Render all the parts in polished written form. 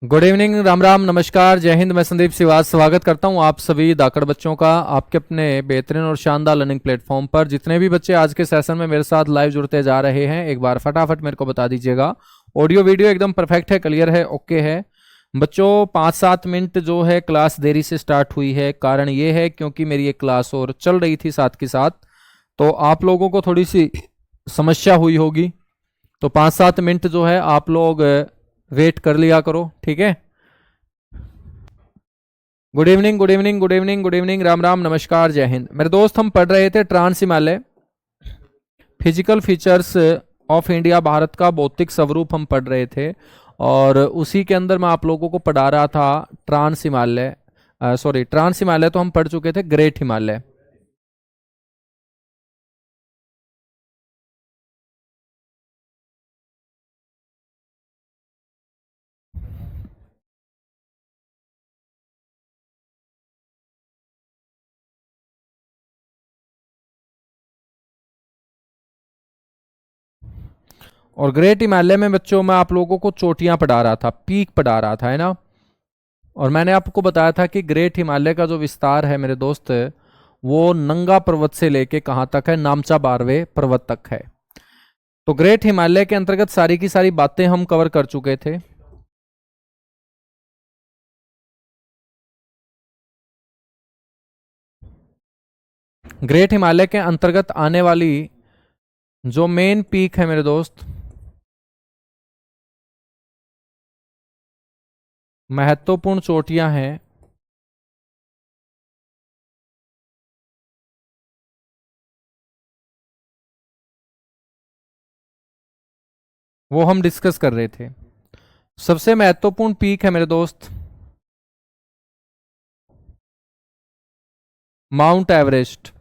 Good evening, राम राम, नमस्कार, जय हिंद। मैं संदीप सिवाज स्वागत करता हूं आप सभी दाकड़ बच्चों का आपके अपने बेहतरीन और शानदार लर्निंग प्लेटफॉर्म पर। जितने भी बच्चे आज के सेशन में मेरे साथ लाइव जुड़ते जा रहे हैं, एक बार फटाफट मेरे को बता दीजिएगा। ऑडियो वीडियो एकदम परफेक्ट है, क्लियर है, ओके है। बच्चों 5-7 मिनट जो है क्लास देरी से स्टार्ट हुई है। कारण ये है क्योंकि मेरी एक क्लास और चल रही थी साथ के साथ, तो आप लोगों को थोड़ी सी समस्या हुई होगी। तो 5-7 मिनट जो है आप लोग वेट कर लिया करो, ठीक है। Good evening, good evening, good evening, good evening, राम राम, नमस्कार, जय हिंद। मेरे दोस्त, हम पढ़ रहे थे trans Himalaya physical features of India, Bharat का भौतिक स्वरूप हम पढ़ रहे थे। और उसी के अंदर मैं आप लोगों को पढ़ा रहा था trans Himalaya, sorry, trans Himalaya तो हम पढ़ चुके थे, ग्रेट हिमालय। और ग्रेट हिमालय में बच्चों मैं आप लोगों को चोटियां पढ़ा रहा था, पीक पढ़ा रहा था, है ना। और मैंने आपको बताया था कि ग्रेट हिमालय का जो विस्तार है मेरे दोस्त, वो नंगा पर्वत से लेके कहां तक है, नामचा बारवे पर्वत तक है। तो ग्रेट हिमालय के अंतर्गत सारी की सारी बातें हम कवर कर चुके थे। ग्रेट हिमालय के अंतर्गत आने वाली जो मेन पीक है मेरे दोस्त, महत्वपूर्ण चोटियां हैं, वो हम डिस्कस कर रहे थे। सबसे महत्वपूर्ण पीक है मेरे दोस्त माउंट एवरेस्ट।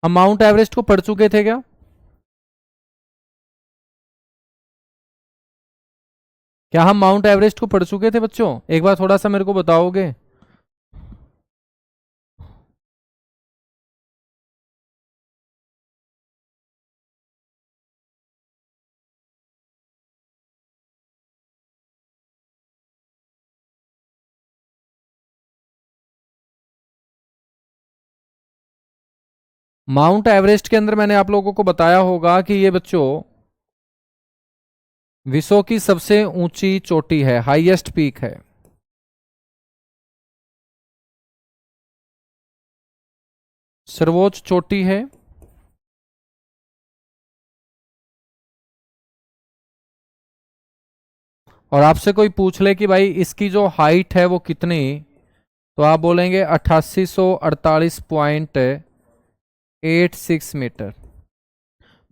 हम माउंट एवरेस्ट को पढ़ चुके थे क्या? क्या हम माउंट एवरेस्ट को पढ़ चुके थे बच्चों? एक बार थोड़ा सा मेरे को बताओगे? माउंट एवरेस्ट के अंदर मैंने आप लोगों को बताया होगा कि ये बच्चों विश्व की सबसे ऊंची चोटी है, हाईएस्ट पीक है। सर्वोच्च चोटी है। और आपसे कोई पूछ ले कि भाई इसकी जो हाइट है वो कितनी, तो आप बोलेंगे 8848.86 मीटर।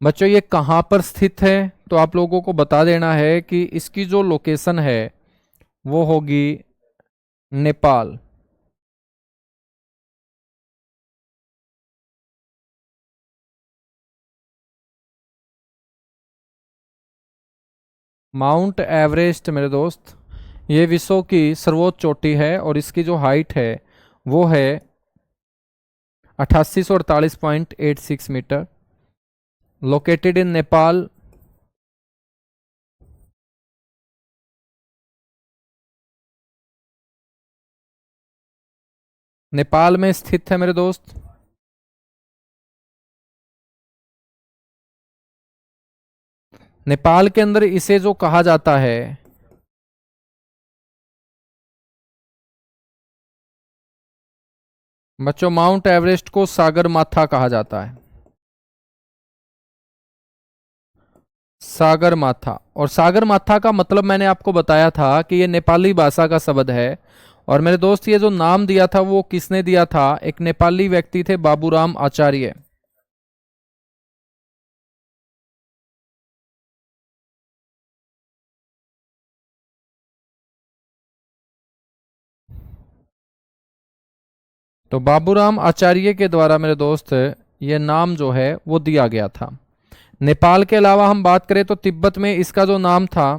बच्चों ये कहाँ पर स्थित है, तो आप लोगों को बता देना है कि इसकी जो लोकेशन है वो होगी नेपाल। माउंट एवरेस्ट मेरे दोस्त ये विश्व की सर्वोच्च चोटी है और इसकी जो हाइट है वो है 8848.86 metre, located in Nepal. Nepal में स्थित है मेरे दोस्त। नेपाल के अंदर इसे जो कहा जाता है, बच्चों माउंट एवरेस्ट को सागर माथा कहा जाता है, सागर माथा। और सागर माथा का मतलब मैंने आपको बताया था कि ये नेपाली भाषा का शब्द है। और मेरे दोस्त ये जो नाम दिया था वो किसने दिया था? एक नेपाली व्यक्ति थे, बाबूराम आचार्य। तो बाबूराम आचार्य के द्वारा मेरे दोस्त ये नाम जो है वो दिया गया था। नेपाल के अलावा हम बात करें तो तिब्बत में इसका जो नाम था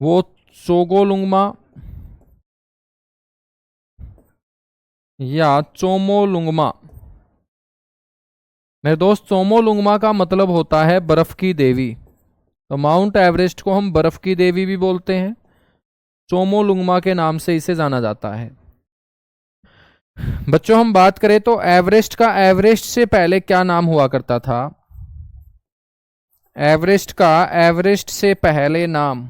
वो चोगोलुंगमा या चोमोलुंगमा मेरे दोस्त चोमोलुंगमा का मतलब होता है बर्फ की देवी। तो माउंट एवरेस्ट को हम बर्फ की देवी भी बोलते हैं, चोमोलुंगमा के नाम से इसे जाना जाता है। बच्चों हम बात करें तो एवरेस्ट का, एवरेस्ट से पहले क्या नाम हुआ करता था? एवरेस्ट का एवरेस्ट से पहले नाम,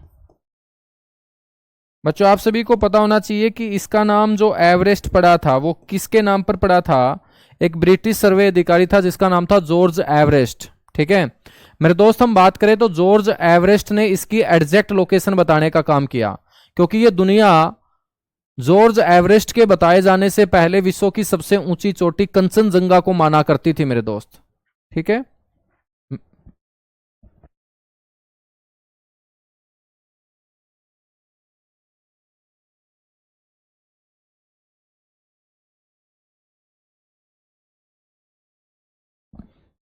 बच्चों आप सभी को पता होना चाहिए कि इसका नाम जो एवरेस्ट पड़ा था वो किसके नाम पर पड़ा था? एक ब्रिटिश सर्वे अधिकारी था जिसका नाम था जॉर्ज एवरेस्ट। ठीक है मेरे दोस्त, हम बात करें तो जॉर्ज एवरेस्ट ने इसकी एग्जैक्ट लोकेशन बताने का काम किया, क्योंकि ये दुनिया जॉर्ज एवरेस्ट के बताए जाने से पहले विश्व की सबसे ऊंची चोटी कंचनजंगा को माना करती थी मेरे दोस्त। ठीक है,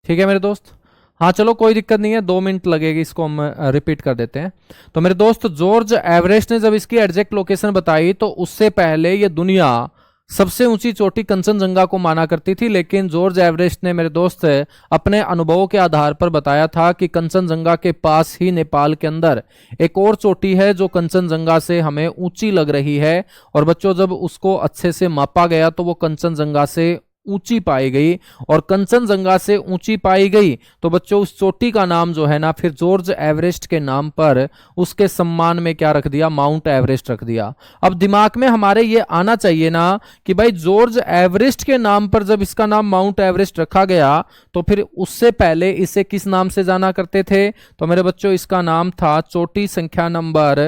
ठीक है मेरे दोस्त। हाँ चलो कोई दिक्कत नहीं है, 2 मिनट लगेगी, इसको हम रिपीट कर देते हैं। तो मेरे दोस्त जॉर्ज एवरेस्ट ने जब इसकी एग्जैक्ट लोकेशन बताई तो उससे पहले ये दुनिया सबसे ऊंची चोटी कंचनजंगा को माना करती थी, लेकिन जॉर्ज एवरेस्ट ने मेरे दोस्त अपने अनुभवों के आधार पर बताया था कि कंचनजंगा के पास ही नेपाल के अंदर एक और चोटी है जो कंचनजंगा से हमें ऊंची लग रही है। और बच्चों जब उसको अच्छे से मापा गया तो वो कंचनजंगा से ऊंची पाई गई, और कंचनजंगा से ऊंची पाई गई तो बच्चों उस चोटी का नाम जो है ना फिर जॉर्ज एवरेस्ट के नाम पर उसके सम्मान में क्या रख दिया? माउंट एवरेस्ट रख दिया। अब दिमाग में हमारे ये आना चाहिए ना कि भाई जॉर्ज एवरेस्ट के नाम पर जब इसका नाम माउंट एवरेस्ट रखा गया तो फिर उससे पहले इसे किस नाम से जाना करते थे? तो मेरे बच्चों इसका नाम था चोटी संख्या नंबर,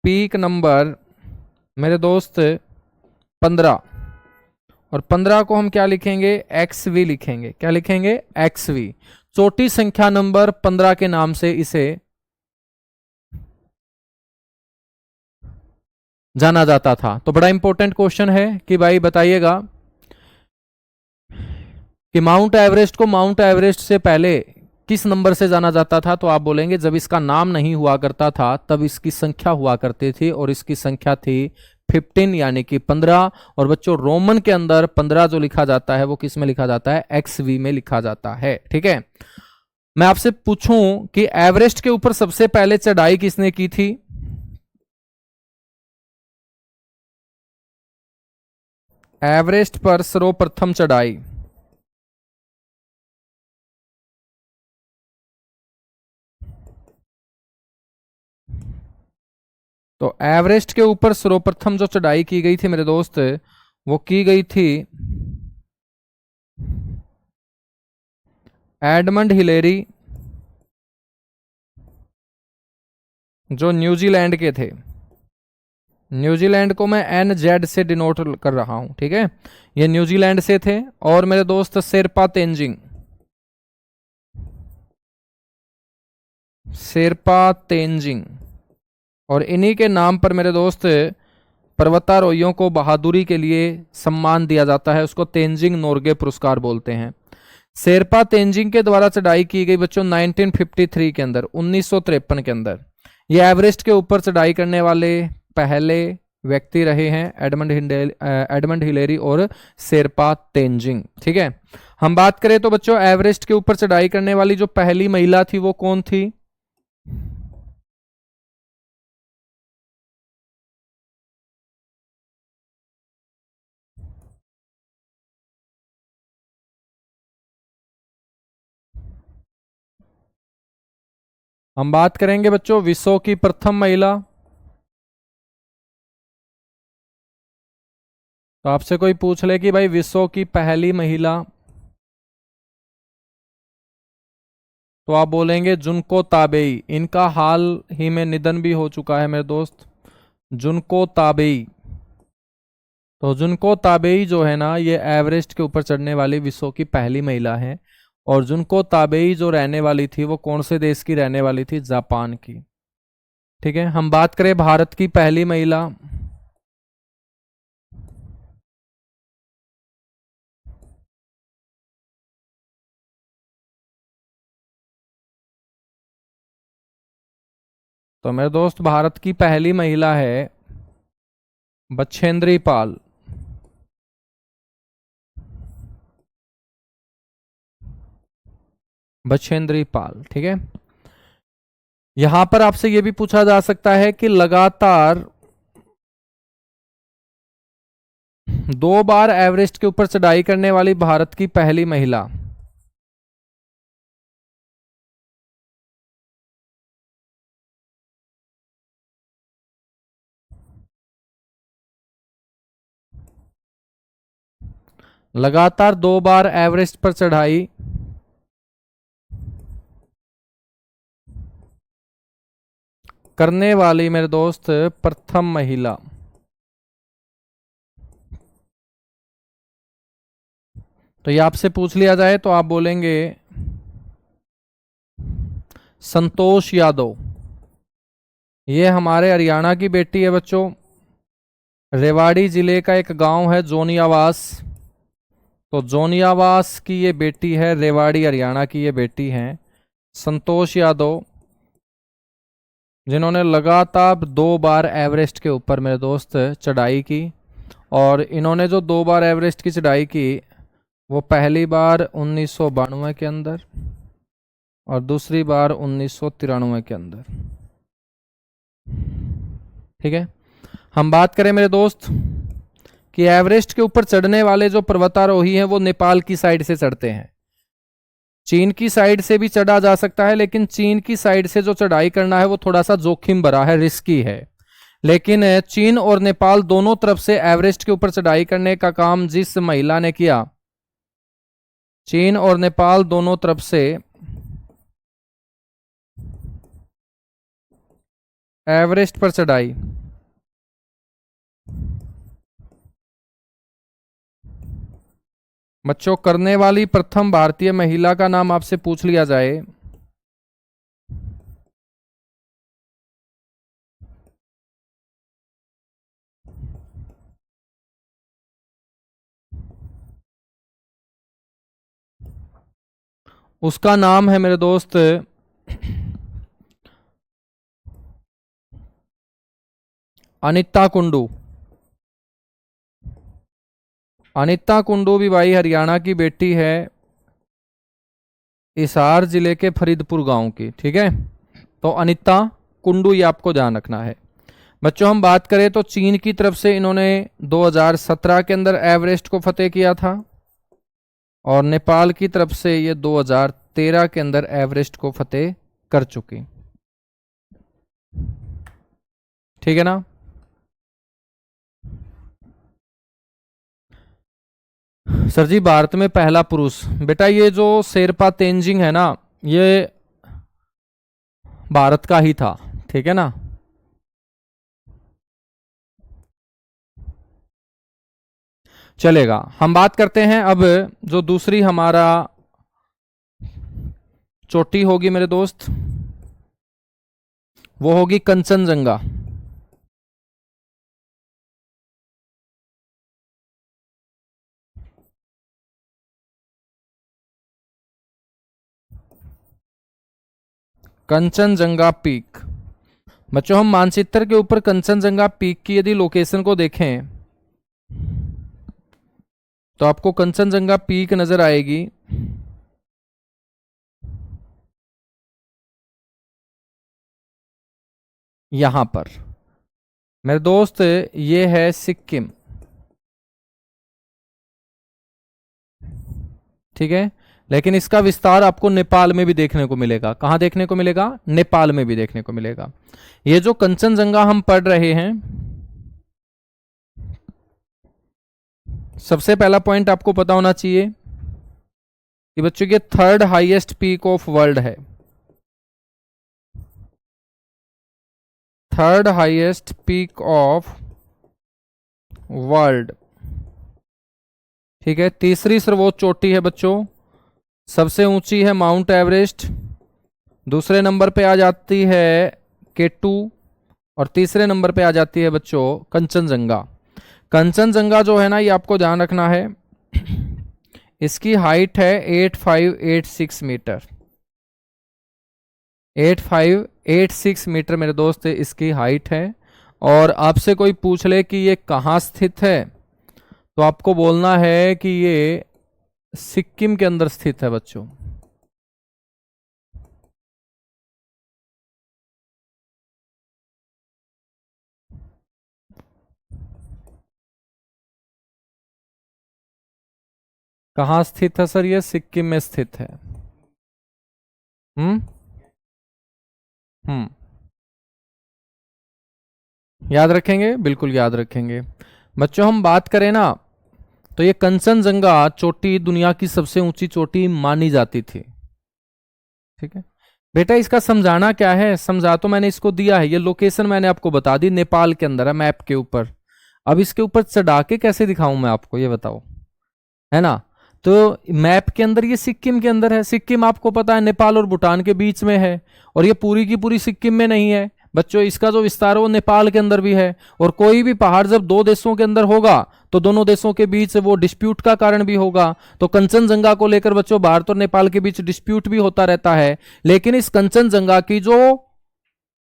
पीक नंबर मेरे दोस्त 15। और 15 को हम क्या लिखेंगे? एक्स वी लिखेंगे। क्या लिखेंगे? X V. चोटी संख्या नंबर 15 के नाम से इसे जाना जाता था। तो बड़ा इंपॉर्टेंट क्वेश्चन है कि भाई बताइएगा कि माउंट एवरेस्ट को माउंट एवरेस्ट से पहले किस नंबर से जाना जाता था? तो आप बोलेंगे जब इसका नाम नहीं हुआ करता था तब इसकी संख्या हुआ करती थी, और इसकी संख्या थी 15 यानी कि 15। और बच्चों रोमन के अंदर 15 जो लिखा जाता है वो किस में लिखा जाता है? एक्स वी में लिखा जाता है। ठीक है, मैं आपसे पूछूं कि एवरेस्ट के ऊपर सबसे पहले चढ़ाई किसने की थी? एवरेस्ट पर सर्वप्रथम चढ़ाई तो एवरेस्ट के ऊपर सर्वप्रथम जो चढ़ाई की गई थी मेरे दोस्त वो की गई थी एडमंड हिलेरी, जो न्यूजीलैंड के थे। न्यूजीलैंड को मैं NZ से डिनोट कर रहा हूं। ठीक है, ये न्यूजीलैंड से थे। और मेरे दोस्त शेरपा तेंजिंग, शेरपा तेंजिंग, और इन्हीं के नाम पर मेरे दोस्त पर्वतारोहियों को बहादुरी के लिए सम्मान दिया जाता है, उसको तेंजिंग नोर्गे पुरस्कार बोलते हैं। शेरपा तेंजिंग के द्वारा चढ़ाई की गई बच्चों 1953 के अंदर, 1953 के अंदर। ये एवरेस्ट के ऊपर चढ़ाई करने वाले पहले व्यक्ति रहे हैं, एडमंड हिलेरी और शेरपा तेंजिंग। ठीक है, हम बात करें तो बच्चों एवरेस्ट के ऊपर चढ़ाई करने वाली जो पहली महिला थी वो कौन थी? हम बात करेंगे बच्चों विश्व की प्रथम महिला। तो आपसे कोई पूछ ले कि भाई विश्व की पहली महिला, तो आप बोलेंगे जुनको ताबेई। इनका हाल ही में निधन भी हो चुका है मेरे दोस्त, जुनको ताबेई। तो जुनको ताबेई जो है ना ये एवरेस्ट के ऊपर चढ़ने वाली विश्व की पहली महिला है। और जुनको ताबेई जो रहने वाली थी वो कौन से देश की रहने वाली थी? जापान की। ठीक है, हम बात करें भारत की पहली महिला, तो मेरे दोस्त भारत की पहली महिला है बछेंद्री पाल। बछेंद्री पाल। ठीक है, यहां पर आपसे यह भी पूछा जा सकता है कि लगातार 2 बार एवरेस्ट के ऊपर चढ़ाई करने वाली भारत की पहली महिला। लगातार 2 बार एवरेस्ट पर चढ़ाई करने वाली मेरे दोस्त प्रथम महिला। तो ये आपसे पूछ लिया जाए तो आप बोलेंगे संतोष यादव। ये हमारे हरियाणा की बेटी है बच्चों, रेवाड़ी जिले का एक गांव है जोनियावास। तो जोनियावास की ये बेटी है, रेवाड़ी हरियाणा की ये बेटी है संतोष यादव, जिन्होंने लगातार 2 बार एवरेस्ट के ऊपर मेरे दोस्त चढ़ाई की। और इन्होंने जो 2 बार एवरेस्ट की चढ़ाई की, वो पहली बार 1992 के अंदर और दूसरी बार 1993 के अंदर। ठीक है, हम बात करें मेरे दोस्त कि एवरेस्ट के ऊपर चढ़ने वाले जो पर्वतारोही हैं वो नेपाल की साइड से चढ़ते हैं। चीन की साइड से भी चढ़ा जा सकता है, लेकिन चीन की साइड से जो चढ़ाई करना है वो थोड़ा सा जोखिम भरा है, रिस्की है। लेकिन चीन और नेपाल दोनों तरफ से एवरेस्ट के ऊपर चढ़ाई करने का काम जिस महिला ने किया, चीन और नेपाल दोनों तरफ से एवरेस्ट पर चढ़ाई बच्चों करने वाली प्रथम भारतीय महिला का नाम आपसे पूछ लिया जाए, उसका नाम है मेरे दोस्त अनिता कुंडू। अनिता कुंडू भी भाई हरियाणा की बेटी है, हिसार जिले के फरीदपुर गांव की। ठीक है, तो अनिता कुंडू ये आपको ध्यान रखना है। बच्चों हम बात करें तो चीन की तरफ से इन्होंने 2017 के अंदर एवरेस्ट को फतेह किया था, और नेपाल की तरफ से ये 2013 के अंदर एवरेस्ट को फतेह कर चुकी। ठीक है ना। सर जी भारत में पहला पुरुष, बेटा ये जो शेरपा तेंजिंग है ना, ये भारत का ही था। ठीक है ना। चलेगा, हम बात करते हैं अब जो दूसरी हमारा चोटी होगी मेरे दोस्त, वो होगी कंचनजंगा। कंचनजंगा पीक। बच्चों हम मानचित्र के ऊपर कंचनजंगा पीक की यदि लोकेशन को देखें तो आपको कंचनजंगा पीक नजर आएगी। यहां पर मेरे दोस्त ये है सिक्किम। ठीक है, लेकिन इसका विस्तार आपको नेपाल में भी देखने को मिलेगा। कहां देखने को मिलेगा? नेपाल में भी देखने को मिलेगा। ये जो कंचनजंगा हम पढ़ रहे हैं, सबसे पहला पॉइंट आपको पता होना चाहिए कि बच्चों ये 3rd highest peak of world है। 3rd highest peak of world. ठीक है, तीसरी सर्वोच्च चोटी है बच्चों, सबसे ऊंची है माउंट एवरेस्ट, दूसरे नंबर पे आ जाती है K2, और तीसरे नंबर पे आ जाती है बच्चों कंचनजंगा। कंचनजंगा जो है ना, ये आपको ध्यान रखना है, इसकी हाइट है 8586 मीटर। 8586 मीटर मेरे दोस्त इसकी हाइट है। और आपसे कोई पूछ ले कि ये कहाँ स्थित है, तो आपको बोलना है कि ये सिक्किम के अंदर स्थित है बच्चों। कहाँ स्थित है सर? ये सिक्किम में स्थित है। हम्म हम्म याद रखेंगे, बिल्कुल याद रखेंगे। बच्चों हम बात करें ना, तो ये कंचनजंगा चोटी दुनिया की सबसे ऊंची चोटी मानी जाती थी। ठीक है बेटा, इसका समझाना क्या है? समझा तो मैंने इसको दिया है, ये लोकेशन मैंने आपको बता दी, नेपाल के अंदर है, मैप के ऊपर। अब इसके ऊपर चढ़ा के कैसे दिखाऊं मैं आपको, ये बताओ, है ना? तो मैप के अंदर ये सिक्किम के अंदर है। सिक्किम आपको पता है नेपाल और भूटान के बीच में है, और ये पूरी की पूरी सिक्किम में नहीं है बच्चों, इसका जो विस्तार है वो नेपाल के अंदर भी है। और कोई भी पहाड़ जब दो देशों के अंदर होगा तो दोनों देशों के बीच वो डिस्प्यूट का कारण भी होगा। तो कंचनजंगा को लेकर बच्चों भारत और नेपाल के बीच डिस्प्यूट भी होता रहता है, लेकिन इस कंचनजंगा की जो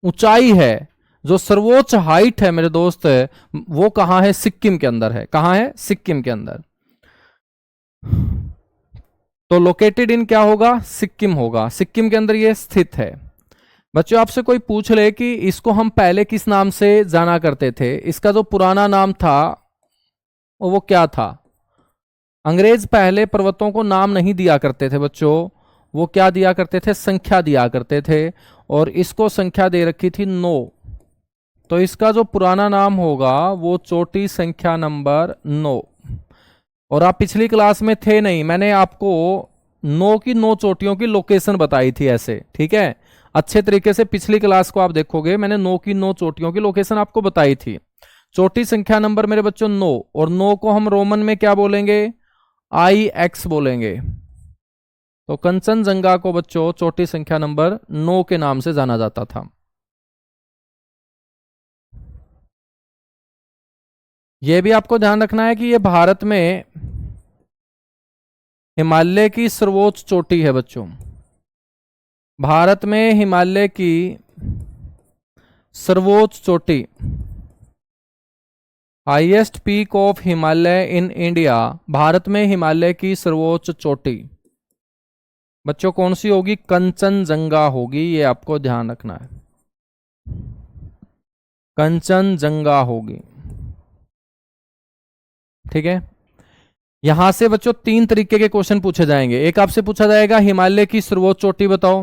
ऊंचाई है, जो सर्वोच्च हाइट है मेरे दोस्त, वो कहां है? सिक्किम के अंदर है। कहां है? सिक्किम के अंदर। तो लोकेटेड इन क्या होगा? सिक्किम होगा, सिक्किम के अंदर ये स्थित है। बच्चों आपसे कोई पूछ ले कि इसको हम पहले किस नाम से जाना करते थे, इसका जो पुराना नाम था वो क्या था? अंग्रेज पहले पर्वतों को नाम नहीं दिया करते थे बच्चों, वो क्या दिया करते थे? संख्या दिया करते थे, और इसको संख्या दे रखी थी 9। तो इसका जो पुराना नाम होगा वो चोटी संख्या नंबर 9। और आप पिछली क्लास में थे नहीं, मैंने आपको 9 की 9 चोटियों की लोकेशन बताई थी ऐसे, ठीक है? अच्छे तरीके से पिछली क्लास को आप देखोगे, मैंने 9 की 9 चोटियों की लोकेशन आपको बताई थी। चोटी संख्या नंबर मेरे बच्चों 9, और 9 को हम रोमन में क्या बोलेंगे? IX बोलेंगे। तो कंचनजंगा को बच्चों चोटी संख्या नंबर 9 के नाम से जाना जाता था। यह भी आपको ध्यान रखना है कि यह भारत में हिमालय की सर्वोच्च चोटी है बच्चों। भारत में हिमालय की सर्वोच्च चोटी, highest peak of Himalaya in India, Bharat में हिमालय की सर्वोच्च चोटी बच्चों कौन सी होगी? कंचनजंगा होगी, ये आपको ध्यान रखना है, कंचनजंगा होगी। ठीक है, यहां से बच्चों 3 तरीके के क्वेश्चन पूछे जाएंगे। एक आपसे पूछा जाएगा हिमालय की सर्वोच्च चोटी बताओ।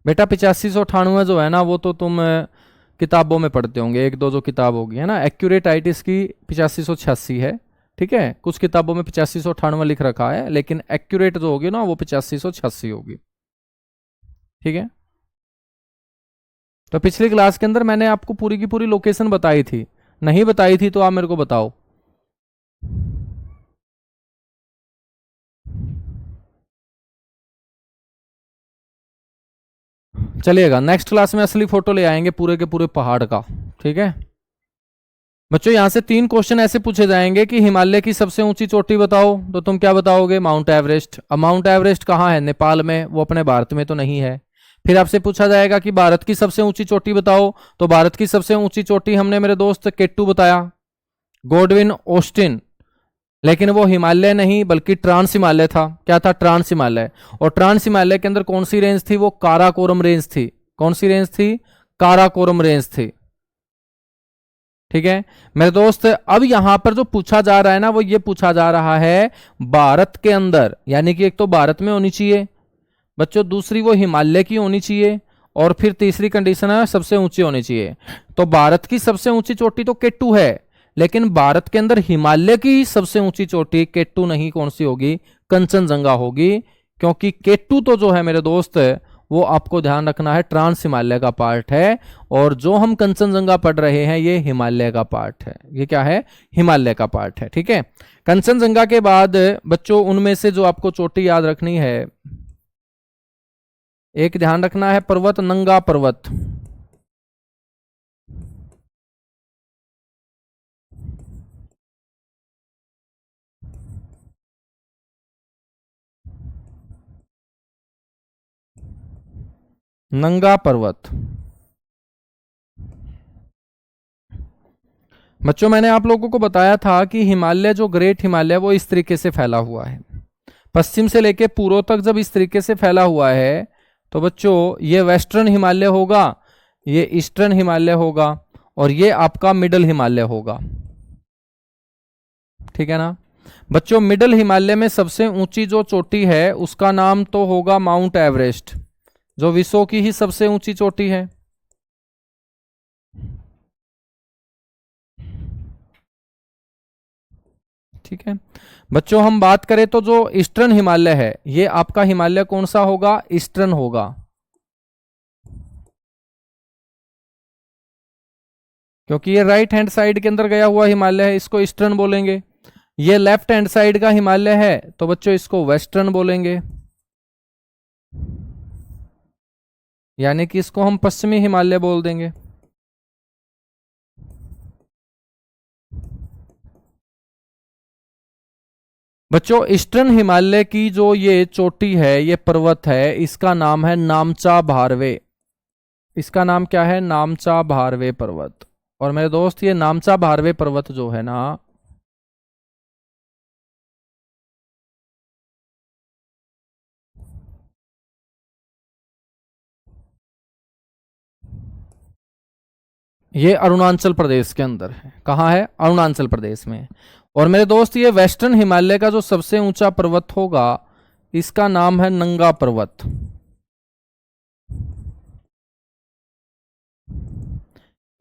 बेटा 8598 जो है ना, वो तो तुम किताबों में पढ़ते होंगे, एक दो जो किताब होगी, है ना? एक्यूरेट हाइट इसकी 8586 है। ठीक है, कुछ किताबों में 8598 लिख रखा है, लेकिन एक्यूरेट जो होगी ना वो 8586 होगी। ठीक है, तो पिछली क्लास के अंदर मैंने आपको पूरी की पूरी लोकेशन बताई थी, नहीं बताई थी तो आप मेरे को बताओ। चलिएगा, नेक्स्ट क्लास में असली फोटो ले आएंगे पूरे के पूरे पहाड़ का। ठीक है बच्चों, यहां से 3 क्वेश्चन ऐसे पूछे जाएंगे कि हिमालय की सबसे ऊंची चोटी बताओ, तो तुम क्या बताओगे? Mount Everest. अब माउंट एवरेस्ट कहाँ है? नेपाल में, वो अपने भारत में तो नहीं है। फिर आपसे पूछा जाएगा कि भारत की सबसे ऊंची चोटी बताओ, तो भारत की सबसे ऊंची चोटी हमने मेरे दोस्त केटू बताया, गॉडविन ऑस्टिन, लेकिन वो हिमालय नहीं बल्कि ट्रांस हिमालय था। क्या था? ट्रांस हिमालय। और ट्रांस हिमालय के अंदर कौन सी रेंज थी? वो काराकोरम रेंज थी। कौन सी रेंज थी? काराकोरम रेंज थी। ठीक है मेरे दोस्त, अब यहां पर जो पूछा जा रहा है ना, वो ये पूछा जा रहा है भारत के अंदर, यानी कि एक तो भारत में होनी चाहिए बच्चों, दूसरी वो हिमालय की होनी चाहिए, और फिर तीसरी कंडीशन है सबसे ऊंची होनी चाहिए। तो भारत की सबसे ऊंची चोटी तो केटू है, लेकिन भारत के अंदर हिमालय की सबसे ऊंची चोटी केटू नहीं, कौन सी होगी? कंचनजंगा होगी, क्योंकि केटू तो जो है मेरे दोस्त, वो आपको ध्यान रखना है ट्रांस हिमालय का पार्ट है, और जो हम कंचनजंगा पढ़ रहे हैं ये हिमालय का पार्ट है। ये क्या है? हिमालय का पार्ट है। ठीक है, कंचनजंगा के बाद बच्चों उनमें से जो आपको चोटी याद रखनी है, एक ध्यान रखना है पर्वत, नंगा पर्वत। नंगा पर्वत बच्चों, मैंने आप लोगों को बताया था कि हिमालय, जो ग्रेट हिमालय, वो इस तरीके से फैला हुआ है, पश्चिम से लेके पूर्व तक जब इस तरीके से फैला हुआ है, तो बच्चों ये वेस्टर्न हिमालय होगा, ये ईस्टर्न हिमालय होगा, और ये आपका मिडल हिमालय होगा। ठीक है ना। बच्चों मिडिल हिमालय में सबसे ऊंची जो चोटी है उसका नाम तो होगा माउंट एवरेस्ट, जो विश्व की ही सबसे ऊंची चोटी है। ठीक है बच्चों, हम बात करें तो जो ईस्टर्न हिमालय है, ये आपका हिमालय कौन सा होगा? ईस्टर्न होगा, क्योंकि ये राइट हैंड साइड के अंदर गया हुआ हिमालय है, इसको ईस्टर्न बोलेंगे। ये लेफ्ट हैंड साइड का हिमालय है तो बच्चों इसको वेस्टर्न बोलेंगे, यानी कि इसको हम पश्चिमी हिमालय बोल देंगे। बच्चों ईस्टर्न हिमालय की जो ये चोटी है, ये पर्वत है, इसका नाम है नामचा भारवे। इसका नाम क्या है? नामचा भारवे पर्वत। और मेरे दोस्त ये नामचा भारवे पर्वत जो है ना, ये अरुणाचल प्रदेश के अंदर है। कहाँ है? अरुणाचल प्रदेश में। और मेरे दोस्त ये वेस्टर्न हिमालय का जो सबसे ऊंचा पर्वत होगा, इसका नाम है नंगा पर्वत।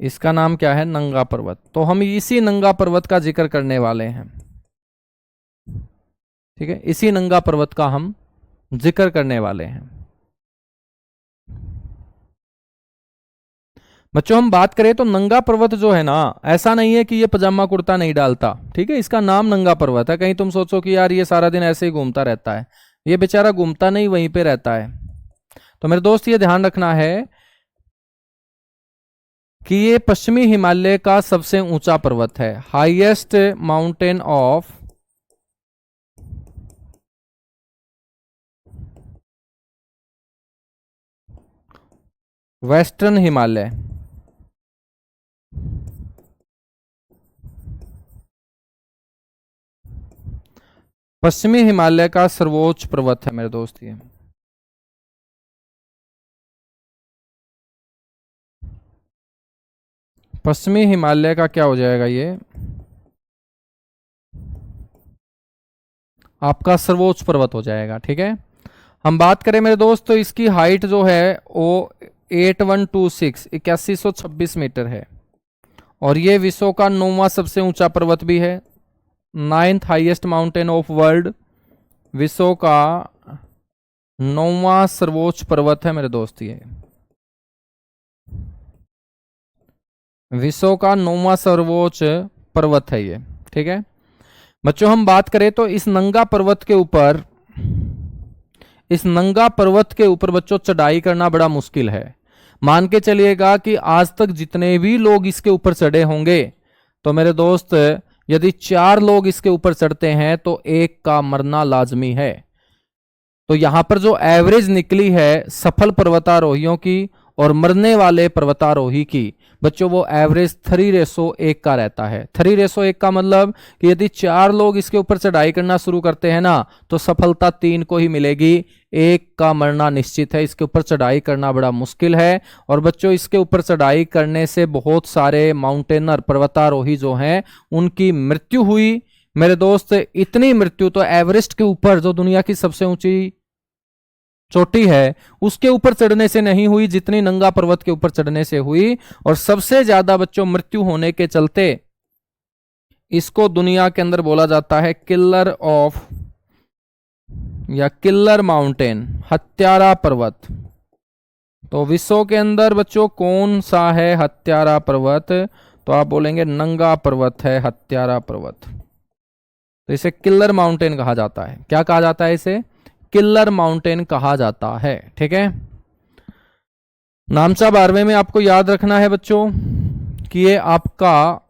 इसका नाम क्या है? नंगा पर्वत। तो हम इसी नंगा पर्वत का जिक्र करने वाले हैं। ठीक है, इसी नंगा पर्वत का हम जिक्र करने वाले हैं। बच्चों हम बात करें तो नंगा पर्वत जो है ना, ऐसा नहीं है कि ये पजामा कुर्ता नहीं डालता। ठीक है, इसका नाम नंगा पर्वत है। कहीं तुम सोचो कि यार ये सारा दिन ऐसे ही घूमता रहता है, ये बेचारा घूमता नहीं, वहीं पे रहता है। तो मेरे दोस्त ये ध्यान रखना है कि ये पश्चिमी हिमालय का सबसे ऊंचा पर्वत है, highest mountain of western Himalaya. पश्चिमी हिमालय का सर्वोच्च पर्वत है मेरे दोस्त ये। पश्चिमी हिमालय का क्या हो जाएगा? ये आपका सर्वोच्च पर्वत हो जाएगा। ठीक है, हम बात करें मेरे दोस्त तो इसकी हाइट जो है वो 8126 मीटर है। और ये विश्व का 9वां सबसे ऊंचा पर्वत भी है, 9th highest mountain of world. विश्व का 9वां सर्वोच्च पर्वत है मेरे दोस्त ये। विश्व का 9वां सर्वोच्च पर्वत है ये। ठीक है बच्चों, हम बात करें तो इस नंगा पर्वत के ऊपर, इस नंगा पर्वत के ऊपर बच्चों चढ़ाई करना बड़ा मुश्किल है। मान के चलिएगा कि आज तक जितने भी लोग इसके ऊपर चढ़े होंगे, तो मेरे दोस्त यदि 4 लोग इसके ऊपर चढ़ते हैं तो एक का मरना लाजमी है। तो यहां पर जो एवरेज निकली है सफल पर्वतारोहियों की और मरने वाले पर्वतारोही की, बच्चों वो एवरेज 3:1 का रहता है। 3:1 का मतलब कि यदि 4 लोग इसके ऊपर चढ़ाई करना शुरू करते हैं ना, तो सफलता 3 को ही मिलेगी, एक का मरना निश्चित है। इसके ऊपर चढ़ाई करना बड़ा मुश्किल है। और बच्चों इसके ऊपर चढ़ाई करने से बहुत सारे माउंटेनर पर्वतारोही जो हैं उनकी मृत्यु हुई। मेरे दोस्त इतनी मृत्यु तो एवरेस्ट के ऊपर, जो दुनिया की सबसे ऊंची चोटी है, उसके ऊपर चढ़ने से नहीं हुई जितनी नंगा पर्वत के ऊपर चढ़ने से हुई। और सबसे ज्यादा बच्चों मृत्यु होने के चलते इसको दुनिया के अंदर बोला जाता है किलर ऑफ या किलर माउंटेन, हत्यारा पर्वत। तो विश्व के अंदर बच्चों कौन सा है हत्यारा पर्वत? तो आप बोलेंगे नंगा पर्वत है हत्यारा पर्वत। तो इसे किलर माउंटेन कहा जाता है। क्या कहा जाता है? इसे किलर माउंटेन कहा जाता है। ठीक है, नामचा बारहवें में आपको याद रखना है बच्चों कि ये आपका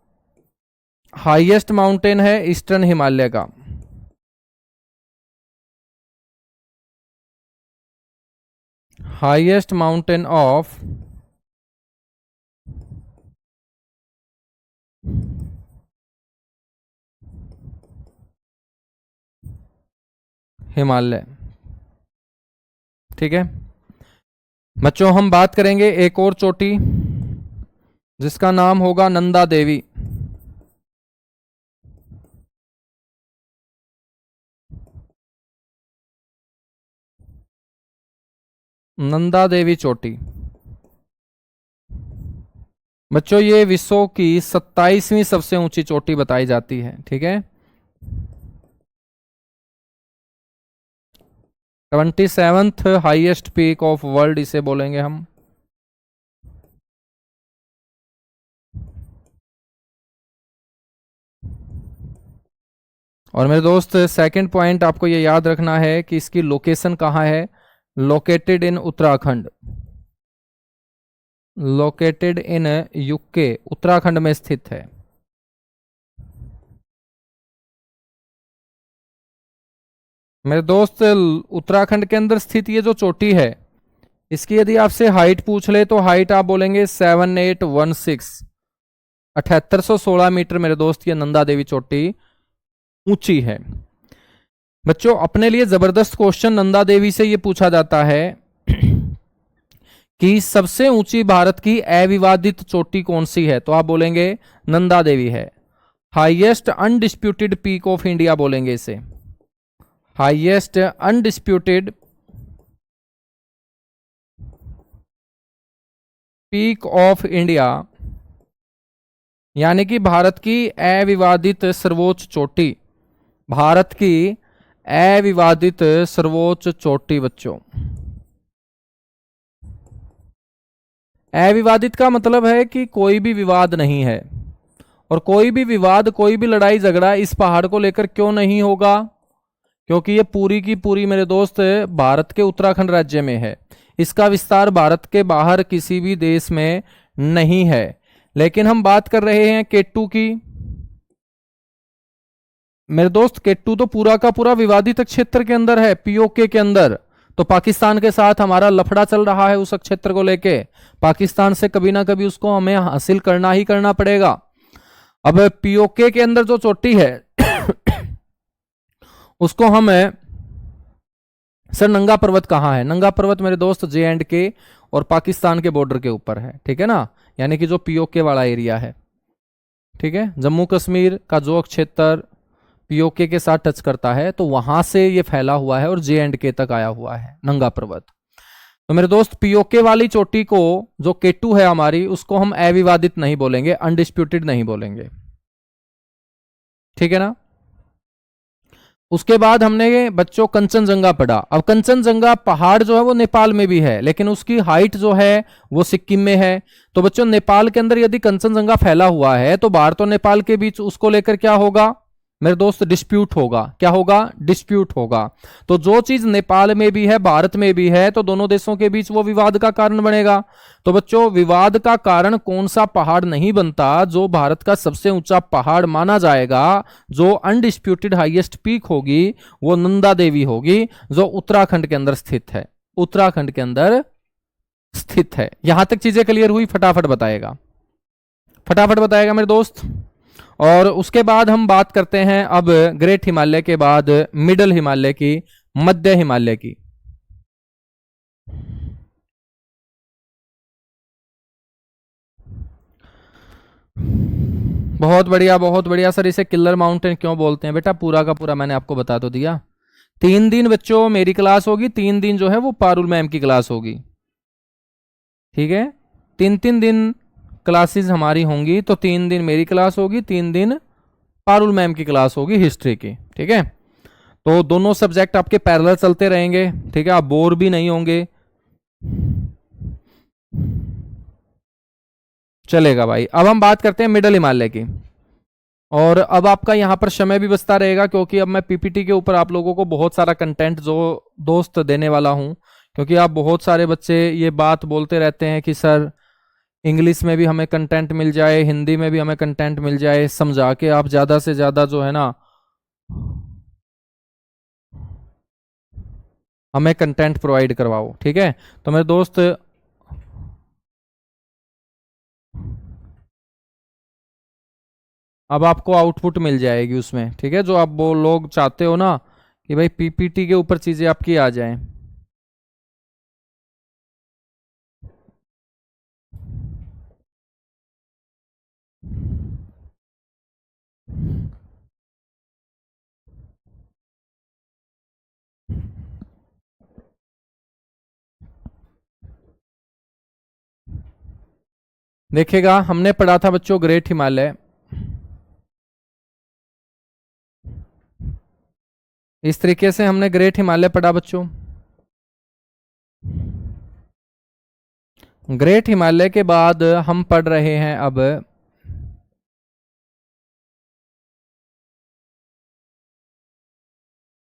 हाईएस्ट माउंटेन है ईस्टर्न हिमालय का। Highest mountain of Himalaya. ठीक है बच्चों, हम बात करेंगे एक और चोटी जिसका नाम होगा नंदा देवी। नंदा देवी चोटी। बच्चों ये विश्व की 27वीं सबसे ऊंची चोटी बताई जाती है, ठीक है। 27th highest peak of world इसे बोलेंगे हम। और मेरे दोस्त सेकंड पॉइंट आपको ये याद रखना है कि इसकी लोकेशन कहाँ है। Located in Uttarakhand. Located in UK, Uttarakhand में स्थित है। मेरे दोस्त उत्तराखंड के अंदर स्थित ये जो चोटी है, इसकी यदि आपसे हाइट पूछ ले तो हाइट आप बोलेंगे 7816, 7816 मीटर मेरे दोस्त ये नंदा देवी चोटी ऊंची है। बच्चों अपने लिए जबरदस्त क्वेश्चन नंदा देवी से ये पूछा जाता है कि सबसे ऊंची भारत की अविवादित चोटी कौन सी है, तो आप बोलेंगे नंदा देवी है। Highest undisputed peak of India बोलेंगे इसे। Highest undisputed peak of India, यानी कि भारत की अविवादित सर्वोच्च चोटी। भारत की अविवादित सर्वोच्च चोटी बच्चों। अविवादित का मतलब है कि कोई भी विवाद नहीं है, और कोई भी विवाद, कोई भी लड़ाई झगड़ा इस पहाड़ को लेकर क्यों नहीं होगा, क्योंकि ये पूरी की पूरी मेरे दोस्त भारत के उत्तराखंड राज्य में है। इसका विस्तार भारत के बाहर किसी भी देश में नहीं है। लेकिन हम बात कर रहे हैं केटू की। मेरे दोस्त केटू तो पूरा का पूरा विवादित क्षेत्र के अंदर है, पीओके के अंदर। तो पाकिस्तान के साथ हमारा लफड़ा चल रहा है उस क्षेत्र को लेके। पाकिस्तान से कभी ना कभी उसको हमें हासिल करना ही करना पड़ेगा। अब पीओके के अंदर जो चोटी है उसको हम, सर नंगा पर्वत कहाँ है? नंगा पर्वत मेरे दोस्त JNK और पाकिस्तान के बॉर्डर के ऊपर है, ठीक है ना, यानी कि जो पीओके वाला एरिया है, ठीक है। जम्मू कश्मीर का जो क्षेत्र पीओके के साथ टच करता है तो वहां से ये फैला हुआ है और JNK तक आया हुआ है नंगा पर्वत। तो मेरे दोस्त पीओके वाली चोटी को, जो केटू है हमारी, उसको हम अविवादित नहीं बोलेंगे, अनडिस्प्यूटेड नहीं बोलेंगे, ठीक है ना। उसके बाद हमने बच्चों कंचनजंगा पढ़ा। अब कंचनजंगा पहाड़ जो है वो नेपाल में भी है, लेकिन उसकी हाइट जो है वो सिक्किम में है। तो बच्चों नेपाल के अंदर यदि कंचनजंगा फैला हुआ है तो भारत और नेपाल के बीच उसको लेकर क्या होगा मेरे दोस्त? डिस्प्यूट होगा। क्या होगा? डिस्प्यूट होगा। तो जो चीज नेपाल में भी है भारत में भी है तो दोनों देशों के बीच वो विवाद का कारण बनेगा। तो बच्चों विवाद का कारण कौन सा पहाड़ नहीं बनता? जो भारत का सबसे ऊंचा पहाड़ माना जाएगा, जो अनडिस्प्यूटेड हाईएस्ट पीक होगी, वो नंदा देवी होगी, जो उत्तराखंड के अंदर स्थित है। उत्तराखंड के अंदर स्थित है। यहां तक चीजें क्लियर हुई? फटाफट बताएगा, फटाफट बताएगा मेरे दोस्त। और उसके बाद हम बात करते हैं अब ग्रेट हिमालय के बाद मिडल हिमालय की, मध्य हिमालय की। बहुत बढ़िया, बहुत बढ़िया सर। इसे किलर माउंटेन क्यों बोलते हैं बेटा? पूरा का पूरा मैंने आपको बता तो दिया। 3 दिन बच्चों मेरी क्लास होगी, 3 दिन जो है वो पारुल मैम की क्लास होगी, ठीक है। 3 3 दिन क्लासेस हमारी होंगी, तो 3 दिन मेरी क्लास होगी, 3 दिन पारुल मैम की क्लास होगी हिस्ट्री की, ठीक है। तो दोनों सब्जेक्ट आपके पैरेलल चलते रहेंगे, ठीक है, आप बोर भी नहीं होंगे। चलेगा भाई। अब हम बात करते हैं मिडल हिमालय की। और अब आपका यहां पर समय भी बचता रहेगा, क्योंकि अब मैं पीपीटी के ऊपर आप लोगों को बहुत सारा कंटेंट जो दोस्त देने वाला हूं। क्योंकि आप बहुत सारे बच्चे ये बात बोलते रहते हैं कि सर इंग्लिश में भी हमें कंटेंट मिल जाए, हिंदी में भी हमें कंटेंट मिल जाए, समझा के आप ज्यादा से ज्यादा जो है ना हमें कंटेंट प्रोवाइड करवाओ, ठीक है। तो मेरे दोस्त अब आपको आउटपुट मिल जाएगी उसमें, ठीक है, जो आप वो लोग चाहते हो ना कि भाई पीपीटी के ऊपर चीजें आपकी आ जाएं। देखिएगा, हमने पढ़ा था बच्चों ग्रेट हिमालय। इस तरीके से हमने ग्रेट हिमालय पढ़ा बच्चों। ग्रेट हिमालय के बाद हम पढ़ रहे हैं अब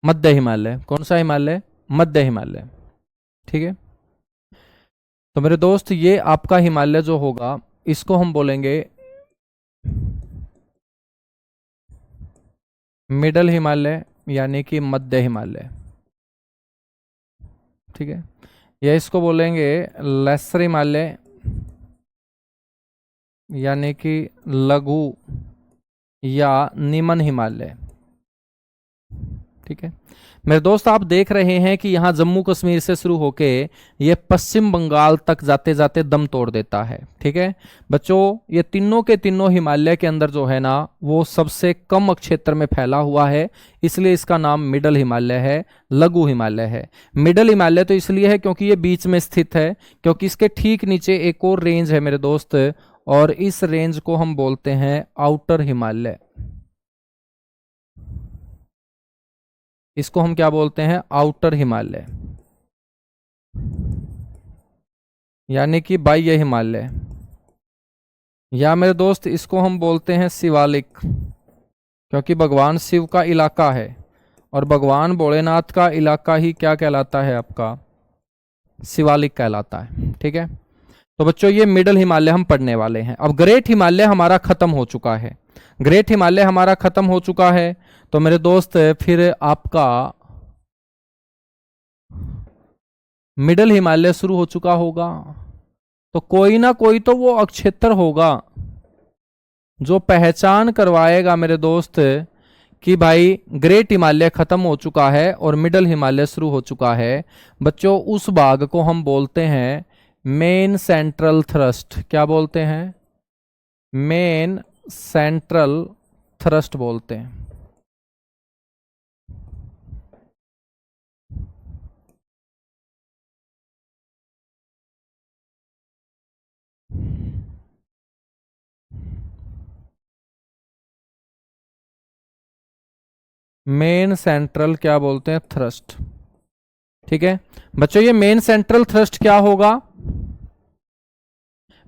मध्य हिमालय। कौन सा हिमालय? मध्य हिमालय। ठीक है, तो मेरे दोस्त ये आपका हिमालय जो होगा इसको हम बोलेंगे मिडल हिमालय, यानी कि मध्य हिमालय। ठीक है, या इसको बोलेंगे लेसर हिमालय, यानी कि लघु या निम्न हिमालय। ठीक है मेरे दोस्त, आप देख रहे हैं कि यहां जम्मू कश्मीर से शुरू होके ये पश्चिम बंगाल तक जाते जाते दम तोड़ देता है। ठीक है बच्चों, ये तीनों के तीनों हिमालय के अंदर जो है ना वो सबसे कम क्षेत्र में फैला हुआ है, इसलिए इसका नाम मिडल हिमालय है, लघु हिमालय है। मिडल हिमालय तो इसलिए है क्योंकि ये बीच में स्थित है, क्योंकि इसके ठीक नीचे एक और रेंज है मेरे दोस्त, और इस रेंज को हम बोलते हैं आउटर हिमालय। इसको हम क्या बोलते हैं? आउटर हिमालय, यानी कि बाह्य हिमालय। या मेरे दोस्त इसको हम बोलते हैं शिवालिक, क्योंकि भगवान शिव का इलाका है, और भगवान भोलेनाथ का इलाका ही क्या कहलाता है? आपका शिवालिक कहलाता है। ठीक है, तो बच्चों ये मिडल हिमालय हम पढ़ने वाले हैं। अब ग्रेट हिमालय हमारा खत्म हो चुका है। ग्रेट हिमालय हमारा खत्म हो चुका है, तो मेरे दोस्त फिर आपका मिडल हिमालय शुरू हो चुका होगा। तो कोई ना कोई तो वो अक्षेत्र होगा जो पहचान करवाएगा मेरे दोस्त कि भाई ग्रेट हिमालय खत्म हो चुका है और मिडल हिमालय शुरू हो चुका है। बच्चों उस भाग को हम बोलते हैं मेन सेंट्रल थ्रस्ट। क्या बोलते हैं? मेन सेंट्रल थ्रस्ट बोलते हैं। मेन सेंट्रल क्या बोलते हैं? थ्रस्ट। ठीक है बच्चों, ये मेन सेंट्रल थ्रस्ट क्या होगा?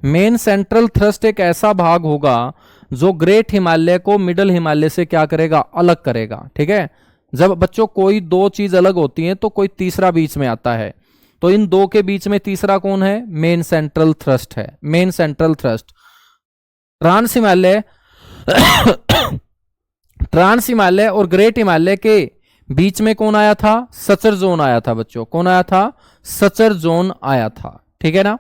मेन सेंट्रल थ्रस्ट एक ऐसा भाग होगा जो ग्रेट हिमालय को मिडल हिमालय से क्या करेगा? अलग करेगा। ठीक है, जब बच्चों कोई दो चीज अलग होती है तो कोई तीसरा बीच में आता है, तो इन दो के बीच में तीसरा कौन है? मेन सेंट्रल थ्रस्ट है। Main central thrust. Trans Himalaya trans Himalaya और ग्रेट हिमालय के बीच में कौन आया था? सचर जोन आया था बच्चों। कौन आया था? सचर जोन आया था। ठीक है ना,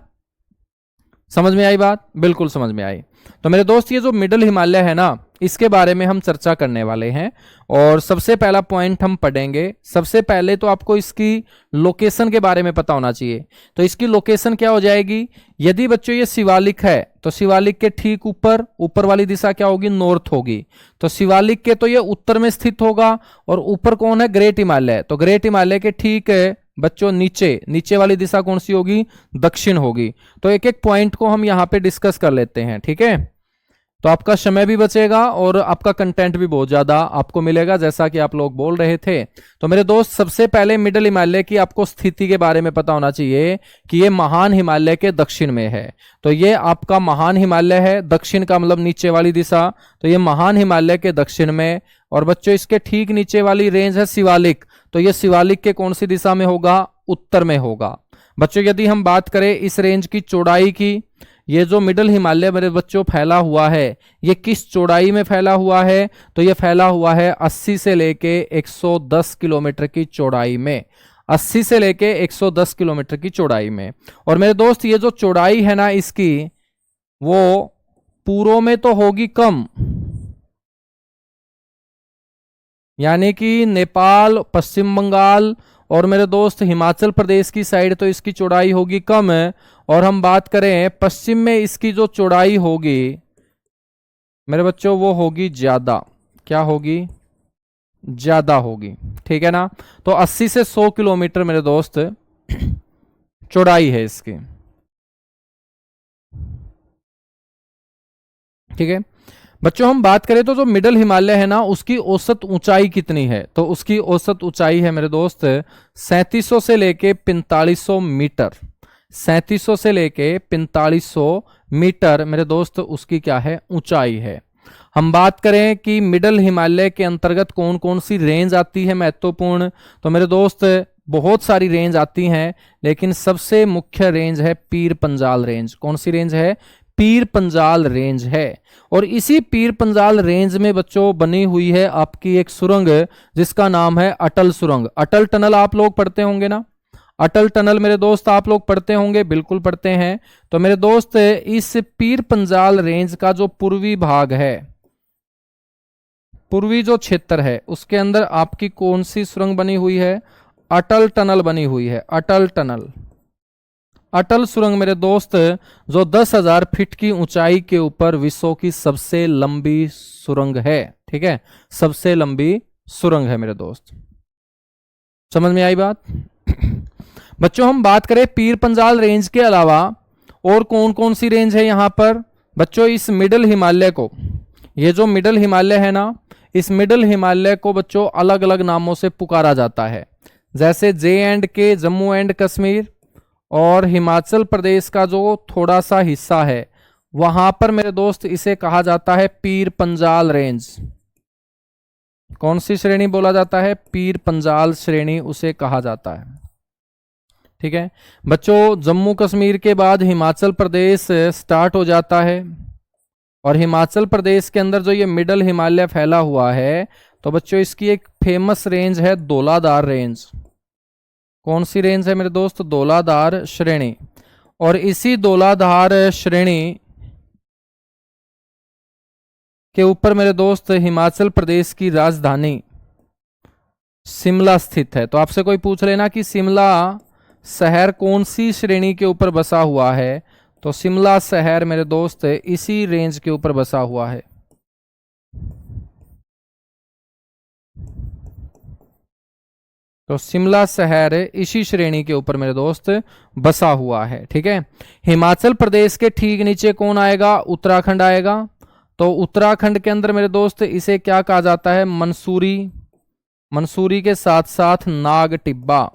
समझ में आई बात? बिल्कुल समझ में आई। तो मेरे दोस्त ये जो मिडल हिमालय है ना, इसके बारे में हम चर्चा करने वाले हैं, और सबसे पहला पॉइंट हम पढ़ेंगे। सबसे पहले तो आपको इसकी लोकेशन के बारे में पता होना चाहिए। तो इसकी लोकेशन क्या हो जाएगी? यदि बच्चों ये शिवालिक है तो शिवालिक के ठीक ऊपर, ऊपर वाली दिशा क्या होगी? नॉर्थ होगी। तो शिवालिक के तो ये उत्तर में स्थित होगा, और ऊपर कौन है? ग्रेट हिमालय। तो ग्रेट हिमालय के ठीक है बच्चों नीचे, नीचे वाली दिशा कौन सी होगी? दक्षिण होगी। तो एक एक पॉइंट को हम यहां पे डिस्कस कर लेते हैं। ठीक है, तो आपका समय भी बचेगा और आपका कंटेंट भी बहुत ज्यादा आपको मिलेगा, जैसा कि आप लोग बोल रहे थे। तो मेरे दोस्त सबसे पहले मिडल हिमालय की आपको स्थिति के बारे में पता होना चाहिए कि ये महान हिमालय के दक्षिण में है। तो ये आपका महान हिमालय है, दक्षिण का मतलब नीचे वाली दिशा। तो ये महान हिमालय के दक्षिण में, और बच्चों इसके ठीक नीचे वाली रेंज है शिवालिक। तो ये शिवालिक के कौन सी दिशा में होगा? उत्तर में होगा। बच्चों यदि हम बात करें इस रेंज की चौड़ाई की, ये जो मिडल हिमालय मेरे बच्चों फैला हुआ है, ये किस चौड़ाई में फैला हुआ है? तो ये फैला हुआ है 80 से लेके 110 किलोमीटर की चौड़ाई में। 80 से लेके 110 किलोमीटर की चौड़ाई में। और मेरे दोस्त ये जो चौड़ाई है ना इसकी, वो पूर्व में तो होगी कम, यानी कि नेपाल, पश्चिम बंगाल और मेरे दोस्त हिमाचल प्रदेश की साइड तो इसकी चौड़ाई होगी कम है। और हम बात करें पश्चिम में, इसकी जो चौड़ाई होगी मेरे बच्चों वो होगी ज्यादा। क्या होगी? ज्यादा होगी। ठीक है ना, तो 80 से 100 किलोमीटर मेरे दोस्त चौड़ाई है इसकी। ठीक है बच्चों, हम बात करें तो जो मिडल हिमालय है ना, उसकी औसत ऊंचाई कितनी है? तो उसकी औसत ऊंचाई है मेरे दोस्त 3700 से लेके 4500 मीटर। 3700 से लेके 4500 मीटर मेरे दोस्त उसकी क्या है, ऊंचाई है। हम बात करें कि मिडल हिमालय के अंतर्गत कौन कौन सी रेंज आती है महत्वपूर्ण, तो मेरे दोस्त बहुत सारी रेंज आती हैं, लेकिन सबसे मुख्य रेंज है पीर पंजाल रेंज। कौन सी रेंज है? पीर पंजाल रेंज है। और इसी पीर पंजाल रेंज में बच्चों बनी हुई है आपकी एक सुरंग जिसका नाम है अटल सुरंग। अटल टनल आप लोग पढ़ते होंगे ना, अटल टनल मेरे दोस्त आप लोग पढ़ते होंगे, बिल्कुल पढ़ते हैं। तो मेरे दोस्त इस पीर पंजाल रेंज का जो पूर्वी भाग है, पूर्वी जो क्षेत्र है, उसके अंदर आपकी कौन सी सुरंग बनी हुई है? अटल टनल बनी हुई है। अटल टनल, अटल सुरंग मेरे दोस्त जो 10,000 फीट की ऊंचाई के ऊपर विश्व की सबसे लंबी सुरंग है। ठीक है, सबसे लंबी सुरंग है मेरे दोस्त। समझ में आई बात? बच्चों, हम बात करें पीर पंजाल रेंज के अलावा और कौन कौन सी रेंज है यहां पर। बच्चों, इस मिडल हिमालय को, ये जो मिडल हिमालय है ना, इस मिडल हिमालय को बच्चों अलग अलग नामों से पुकारा जाता है, जैसे J&K जम्मू एंड कश्मीर, और हिमाचल प्रदेश का जो थोड़ा सा हिस्सा है वहां पर मेरे दोस्त इसे कहा जाता है पीर पंजाल रेंज। कौन सी श्रेणी बोला जाता है? पीर पंजाल श्रेणी उसे कहा जाता है। ठीक है बच्चों, जम्मू कश्मीर के बाद हिमाचल प्रदेश स्टार्ट हो जाता है, और हिमाचल प्रदेश के अंदर जो ये मिडल हिमालय फैला हुआ है, तो बच्चों इसकी एक फेमस रेंज है धौलाधार रेंज। कौन सी रेंज है मेरे दोस्त? धौलाधार श्रेणी। और इसी धौलाधार श्रेणी के ऊपर मेरे दोस्त हिमाचल प्रदेश की राजधानी शिमला स्थित है। तो आपसे कोई पूछ लेना कि शिमला शहर कौन सी श्रेणी के ऊपर बसा हुआ है, तो शिमला शहर मेरे दोस्त इसी रेंज के ऊपर बसा हुआ है। तो शिमला शहर इसी श्रेणी के ऊपर मेरे दोस्त बसा हुआ है। ठीक है, हिमाचल प्रदेश के ठीक नीचे कौन आएगा? उत्तराखंड आएगा। तो उत्तराखंड के अंदर मेरे दोस्त इसे क्या कहा जाता है? मंसूरी। मंसूरी के साथ साथ नाग टिब्बा।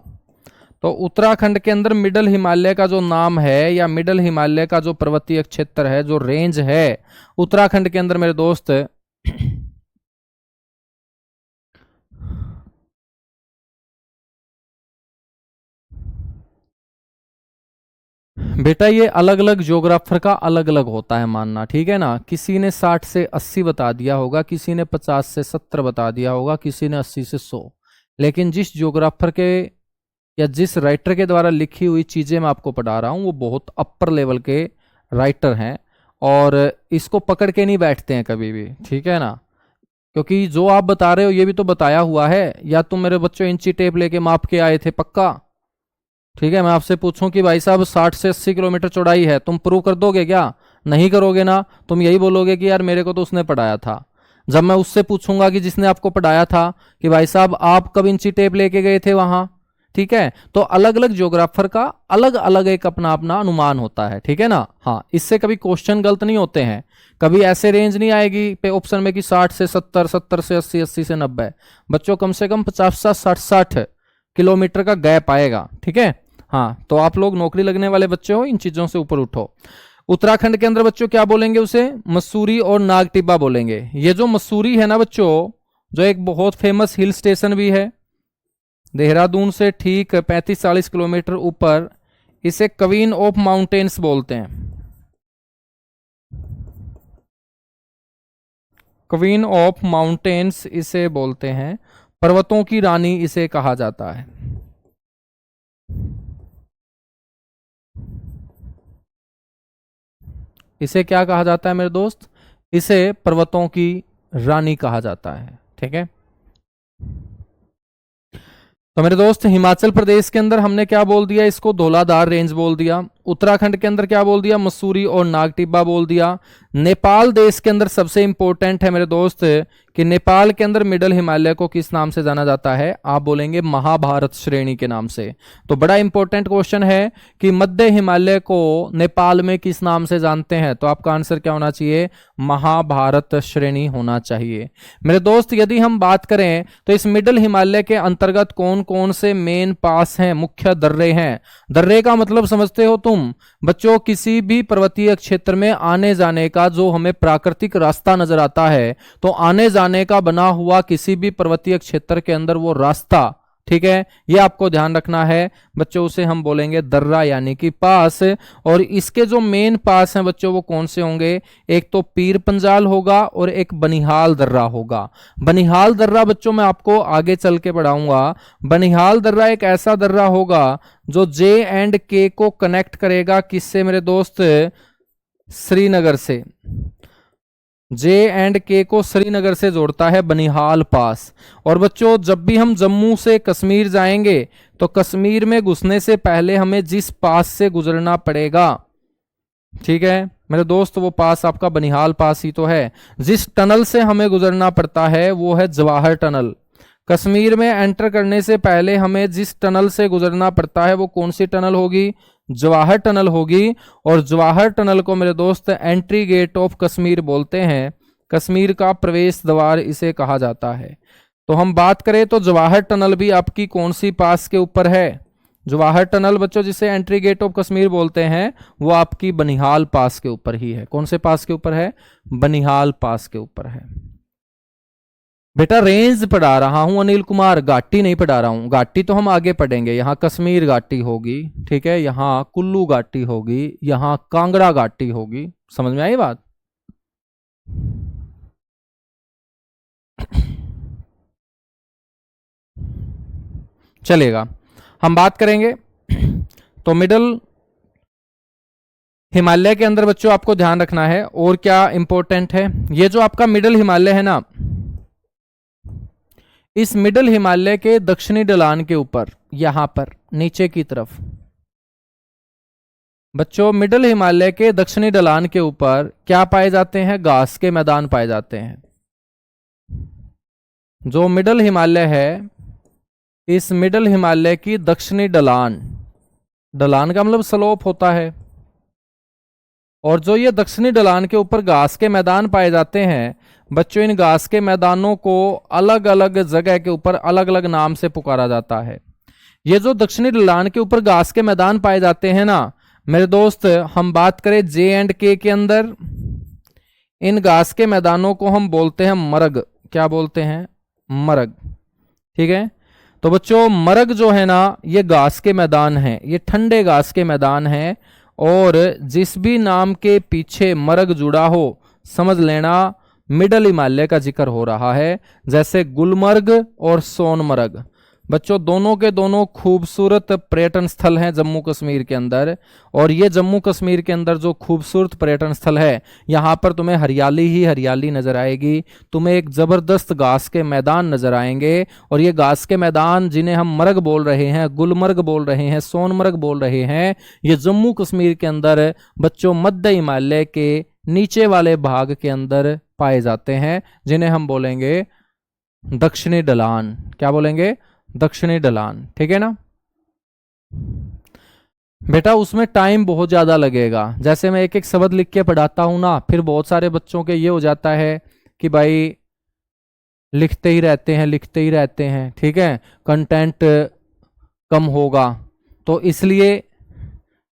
तो उत्तराखंड के अंदर मिडल हिमालय का जो नाम है, या मिडल हिमालय का जो पर्वतीय क्षेत्र है, जो रेंज है उत्तराखंड के अंदर मेरे दोस्त बेटा ये अलग अलग ज्योग्राफर का अलग अलग होता है मानना, ठीक है ना। किसी ने 60 से 80 बता दिया होगा, किसी ने 50 से 70 बता दिया होगा, किसी ने 80 से 100। लेकिन जिस ज्योग्राफर के या जिस राइटर के द्वारा लिखी हुई चीजें मैं आपको पढ़ा रहा हूं, वो बहुत अपर लेवल के राइटर हैं, और इसको पकड़ के नहीं बैठते हैं कभी भी, ठीक है ना। क्योंकि जो आप बता रहे हो ये भी तो बताया हुआ है, या तुम मेरे बच्चों इंची टेप लेके माप के आए थे पक्का? ठीक है, मैं आपसे पूछूं कि भाई साहब 60 से 80 किलोमीटर चौड़ाई है, तुम प्रूव कर दोगे क्या? नहीं करोगे ना, तुम यही बोलोगे कि यार मेरे को तो उसने पढ़ाया था। जब मैं उससे पूछूंगा कि जिसने आपको पढ़ाया था कि भाई साहब आप कब इंची टेप लेके गए थे वहां, ठीक है। तो अलग अलग ज्योग्राफर का अलग अलग एक अपना अपना अनुमान होता है, ठीक है ना। हाँ, इससे कभी क्वेश्चन गलत नहीं होते हैं, कभी ऐसे रेंज नहीं आएगी पे ऑप्शन में कि 60 से 70, 70 से 80, 80 से 90। बच्चों कम से कम 50 से 60 किलोमीटर का गैप आएगा, ठीक है। हाँ, तो आप लोग नौकरी लगने वाले बच्चे हो, इन चीजों से ऊपर उठो। उत्तराखंड के अंदर बच्चों क्या बोलेंगे? उसे मसूरी और नागटिब्बा बोलेंगे। ये जो मसूरी है ना बच्चों, जो एक बहुत फेमस हिल स्टेशन भी है देहरादून से ठीक 35-40 किलोमीटर ऊपर, इसे क्वीन ऑफ माउंटेन्स बोलते हैं। क्वीन ऑफ माउंटेन्स इसे बोलते हैं, पर्वतों की रानी इसे कहा जाता है। इसे क्या कहा जाता है मेरे दोस्त? इसे पर्वतों की रानी कहा जाता है, ठीक है। तो मेरे दोस्त हिमाचल प्रदेश के अंदर हमने क्या बोल दिया? इसको धौलाधार रेंज बोल दिया। उत्तराखंड के अंदर क्या बोल दिया, मसूरी और नागटिब्बा बोल दिया। नेपाल देश के अंदर सबसे इंपॉर्टेंट है मेरे दोस्त कि नेपाल के अंदर मिडल हिमालय को किस नाम से जाना जाता है, आप बोलेंगे महाभारत श्रेणी के नाम से। तो बड़ा इंपॉर्टेंट क्वेश्चन है कि मध्य हिमालय को नेपाल में किस नाम से जानते हैं, तो आपका आंसर क्या होना चाहिए, महाभारत श्रेणी होना चाहिए। मेरे दोस्त यदि हम बात करें तो इस मिडल हिमालय के अंतर्गत कौन कौन से मेन पास हैं, मुख्य दर्रे हैं। दर्रे का मतलब समझते हो तुम बच्चों, किसी भी पर्वतीय क्षेत्र में आने जाने का जो हमें प्राकृतिक रास्ता नजर आता है, तो आने जाने का बना हुआ किसी भी पर्वतीय क्षेत्र के अंदर वो रास्ता, ठीक है, ये आपको ध्यान रखना है बच्चों, उसे हम बोलेंगे दर्रा यानी कि पास। और इसके जो मेन पास हैं बच्चों वो कौन से होंगे, एक तो पीर पंजाल होगा और एक बनिहाल दर्रा होगा। बनिहाल दर्रा बच्चों मैं आपको आगे चल के पढ़ाऊंगा। बनिहाल दर्रा एक ऐसा दर्रा होगा जो J&K को कनेक्ट करेगा, किससे मेरे दोस्त, श्रीनगर से। J&K को श्रीनगर से जोड़ता है बनिहाल पास। और बच्चों जब भी हम जम्मू से कश्मीर जाएंगे तो कश्मीर में घुसने से पहले हमें जिस पास से गुजरना पड़ेगा, ठीक है मेरे दोस्त, वो पास आपका बनिहाल पास ही तो है। जिस टनल से हमें गुजरना पड़ता है वो है जवाहर टनल। कश्मीर में एंटर करने से पहले हमें जिस टनल से गुजरना पड़ता है वो कौन सी टनल होगी, जवाहर टनल होगी। और जवाहर टनल को मेरे दोस्त एंट्री गेट ऑफ कश्मीर बोलते हैं, कश्मीर का प्रवेश द्वार इसे कहा जाता है। तो हम बात करें तो जवाहर टनल भी आपकी कौन सी पास के ऊपर है, जवाहर टनल बच्चों जिसे एंट्री गेट ऑफ कश्मीर बोलते हैं वो आपकी बनिहाल पास के ऊपर ही है। कौन से पास के ऊपर है, बनिहाल पास के ऊपर है। बेटा रेंज पढ़ा रहा हूं अनिल कुमार, घाटी नहीं पढ़ा रहा हूं। घाटी तो हम आगे पढ़ेंगे, यहां कश्मीर घाटी होगी, ठीक है, यहां कुल्लू घाटी होगी, यहां कांगड़ा घाटी होगी। समझ में आई बात। चलेगा, हम बात करेंगे तो मिडल हिमालय के अंदर बच्चों आपको ध्यान रखना है और क्या इंपॉर्टेंट है, ये जो आपका मिडल हिमालय है ना, इस मिडल हिमालय के दक्षिणी ढलान के ऊपर यहां पर नीचे की तरफ बच्चों, मिडल हिमालय के दक्षिणी ढलान के ऊपर क्या पाए जाते हैं, घास के मैदान पाए जाते हैं। जो मिडल हिमालय है, इस मिडल हिमालय की दक्षिणी ढलान, ढलान का मतलब स्लोप होता है, और जो ये दक्षिणी ढलान के ऊपर घास के मैदान पाए जाते हैं बच्चों, इन घास के मैदानों को अलग अलग जगह के ऊपर अलग अलग नाम से पुकारा जाता है। ये जो दक्षिणी ढलान के ऊपर घास के मैदान पाए जाते हैं ना मेरे दोस्त, हम बात करें J&K के अंदर, इन घास के मैदानों को हम बोलते हैं मरग। क्या बोलते हैं, मरग, ठीक है। तो बच्चों मरग जो है ना, ये घास के मैदान हैं, ये ठंडे घास के मैदान हैं, और जिस भी नाम के पीछे मरग जुड़ा हो समझ लेना मिडल हिमालय का जिक्र हो रहा है। जैसे गुलमर्ग और सोनमर्ग बच्चों, दोनों के दोनों खूबसूरत पर्यटन स्थल हैं जम्मू कश्मीर के अंदर। और ये जम्मू कश्मीर के अंदर जो खूबसूरत पर्यटन स्थल है, यहाँ पर तुम्हें हरियाली ही हरियाली नजर आएगी, तुम्हें एक जबरदस्त घास के मैदान नजर आएंगे। और ये घास के मैदान जिन्हें हम मर्ग बोल रहे हैं, गुलमर्ग बोल रहे हैं, सोनमर्ग बोल रहे हैं, ये जम्मू कश्मीर के अंदर बच्चों मध्य हिमालय के नीचे वाले भाग के अंदर पाए जाते हैं, जिन्हें हम बोलेंगे दक्षिणी ढलान। क्या बोलेंगे, दक्षिणी ढलान, ठीक है ना बेटा। उसमें टाइम बहुत ज्यादा लगेगा, जैसे मैं एक एक शब्द लिख के पढ़ाता हूं ना, फिर बहुत सारे बच्चों के ये हो जाता है कि भाई लिखते ही रहते हैं लिखते ही रहते हैं, ठीक है, कंटेंट कम होगा। तो इसलिए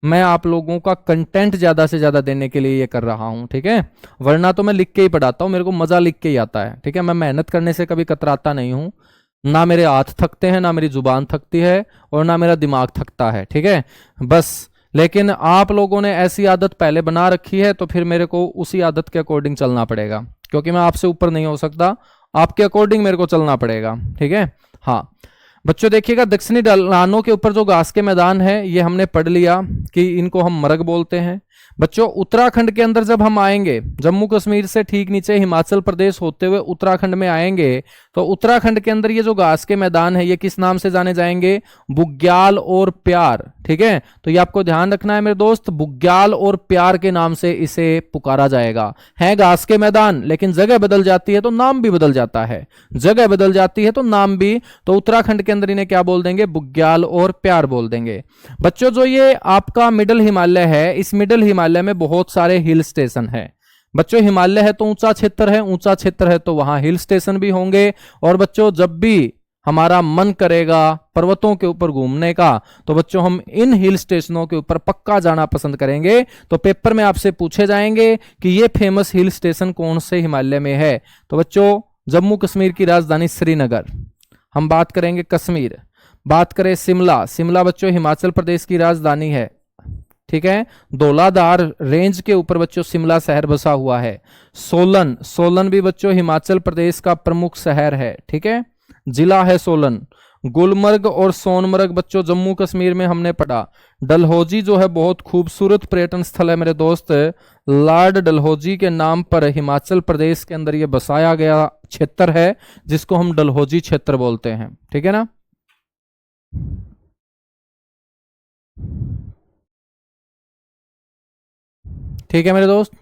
मैं आप लोगों का कंटेंट ज्यादा से ज्यादा देने के लिए ये कर रहा हूं, ठीक है। वरना तो मैं लिख के ही पढ़ाता हूं, मेरे को मजा लिख के ही आता है, ठीक है। मैं मेहनत करने से कभी कतराता नहीं हूं, ना मेरे हाथ थकते हैं, ना मेरी जुबान थकती है, और ना मेरा दिमाग थकता है, ठीक है बस। लेकिन आप लोगों ने ऐसी आदत पहले बना रखी है, तो फिर मेरे को उसी आदत के अकॉर्डिंग चलना पड़ेगा, क्योंकि मैं आपसे ऊपर नहीं हो सकता, आपके अकॉर्डिंग मेरे को चलना पड़ेगा, ठीक है। हाँ बच्चों देखिएगा, दक्षिणी ढलानों के ऊपर जो घास के मैदान है ये हमने पढ़ लिया कि इनको हम मरग बोलते हैं। बच्चों उत्तराखंड के अंदर जब हम आएंगे, जम्मू कश्मीर से ठीक नीचे हिमाचल प्रदेश होते हुए उत्तराखंड में आएंगे, तो उत्तराखंड के अंदर ये जो घास के मैदान है ये किस नाम से जाने जाएंगे? बुग्याल और प्यार। ठीक है, तो ये आपको ध्यान रखना है मेरे दोस्त, बुग्याल और प्यार के नाम से इसे पुकारा जाएगा। है घास के मैदान, लेकिन जगह बदल जाती है तो नाम भी बदल जाता है, जगह बदल जाती है तो नाम भी। तो उत्तराखंड के अंदर इन्हें क्या बोल देंगे? बुग्याल और प्यार बोल देंगे। बच्चों जो ये आपका मिडल हिमालय है, इस मिडल हिमालय में बहुत सारे हिल स्टेशन है। बच्चों हिमालय है तो ऊंचा क्षेत्र है, ऊंचा क्षेत्र है तो वहां हिल स्टेशन भी होंगे। और बच्चों जब भी हमारा मन करेगा पर्वतों के ऊपर घूमने का, तो बच्चों हम इन हिल स्टेशनों के ऊपर पक्का जाना पसंद करेंगे। तो पेपर में आपसे पूछे जाएंगे कि ये फेमस हिल स्टेशन कौन से हिमालय में है। तो बच्चों जम्मू कश्मीर की राजधानी श्रीनगर, हम बात करेंगे कश्मीर। बात करें शिमला, शिमला बच्चों हिमाचल प्रदेश की राजधानी है। ठीक है, धौलाधार रेंज के ऊपर बच्चों शिमला शहर बसा हुआ है। सोलन, सोलन भी बच्चों हिमाचल प्रदेश का प्रमुख शहर है। ठीक है, जिला है सोलन। गुलमर्ग और सोनमर्ग बच्चों जम्मू कश्मीर में हमने पढ़ा। डलहौजी जो है बहुत खूबसूरत पर्यटन स्थल है मेरे दोस्त। लॉर्ड डलहौजी के नाम पर हिमाचल प्रदेश के अंदर यह बसाया गया क्षेत्र है, जिसको हम डलहौजी क्षेत्र बोलते हैं। ठीक है ना। ठीक है मेरे दोस्त।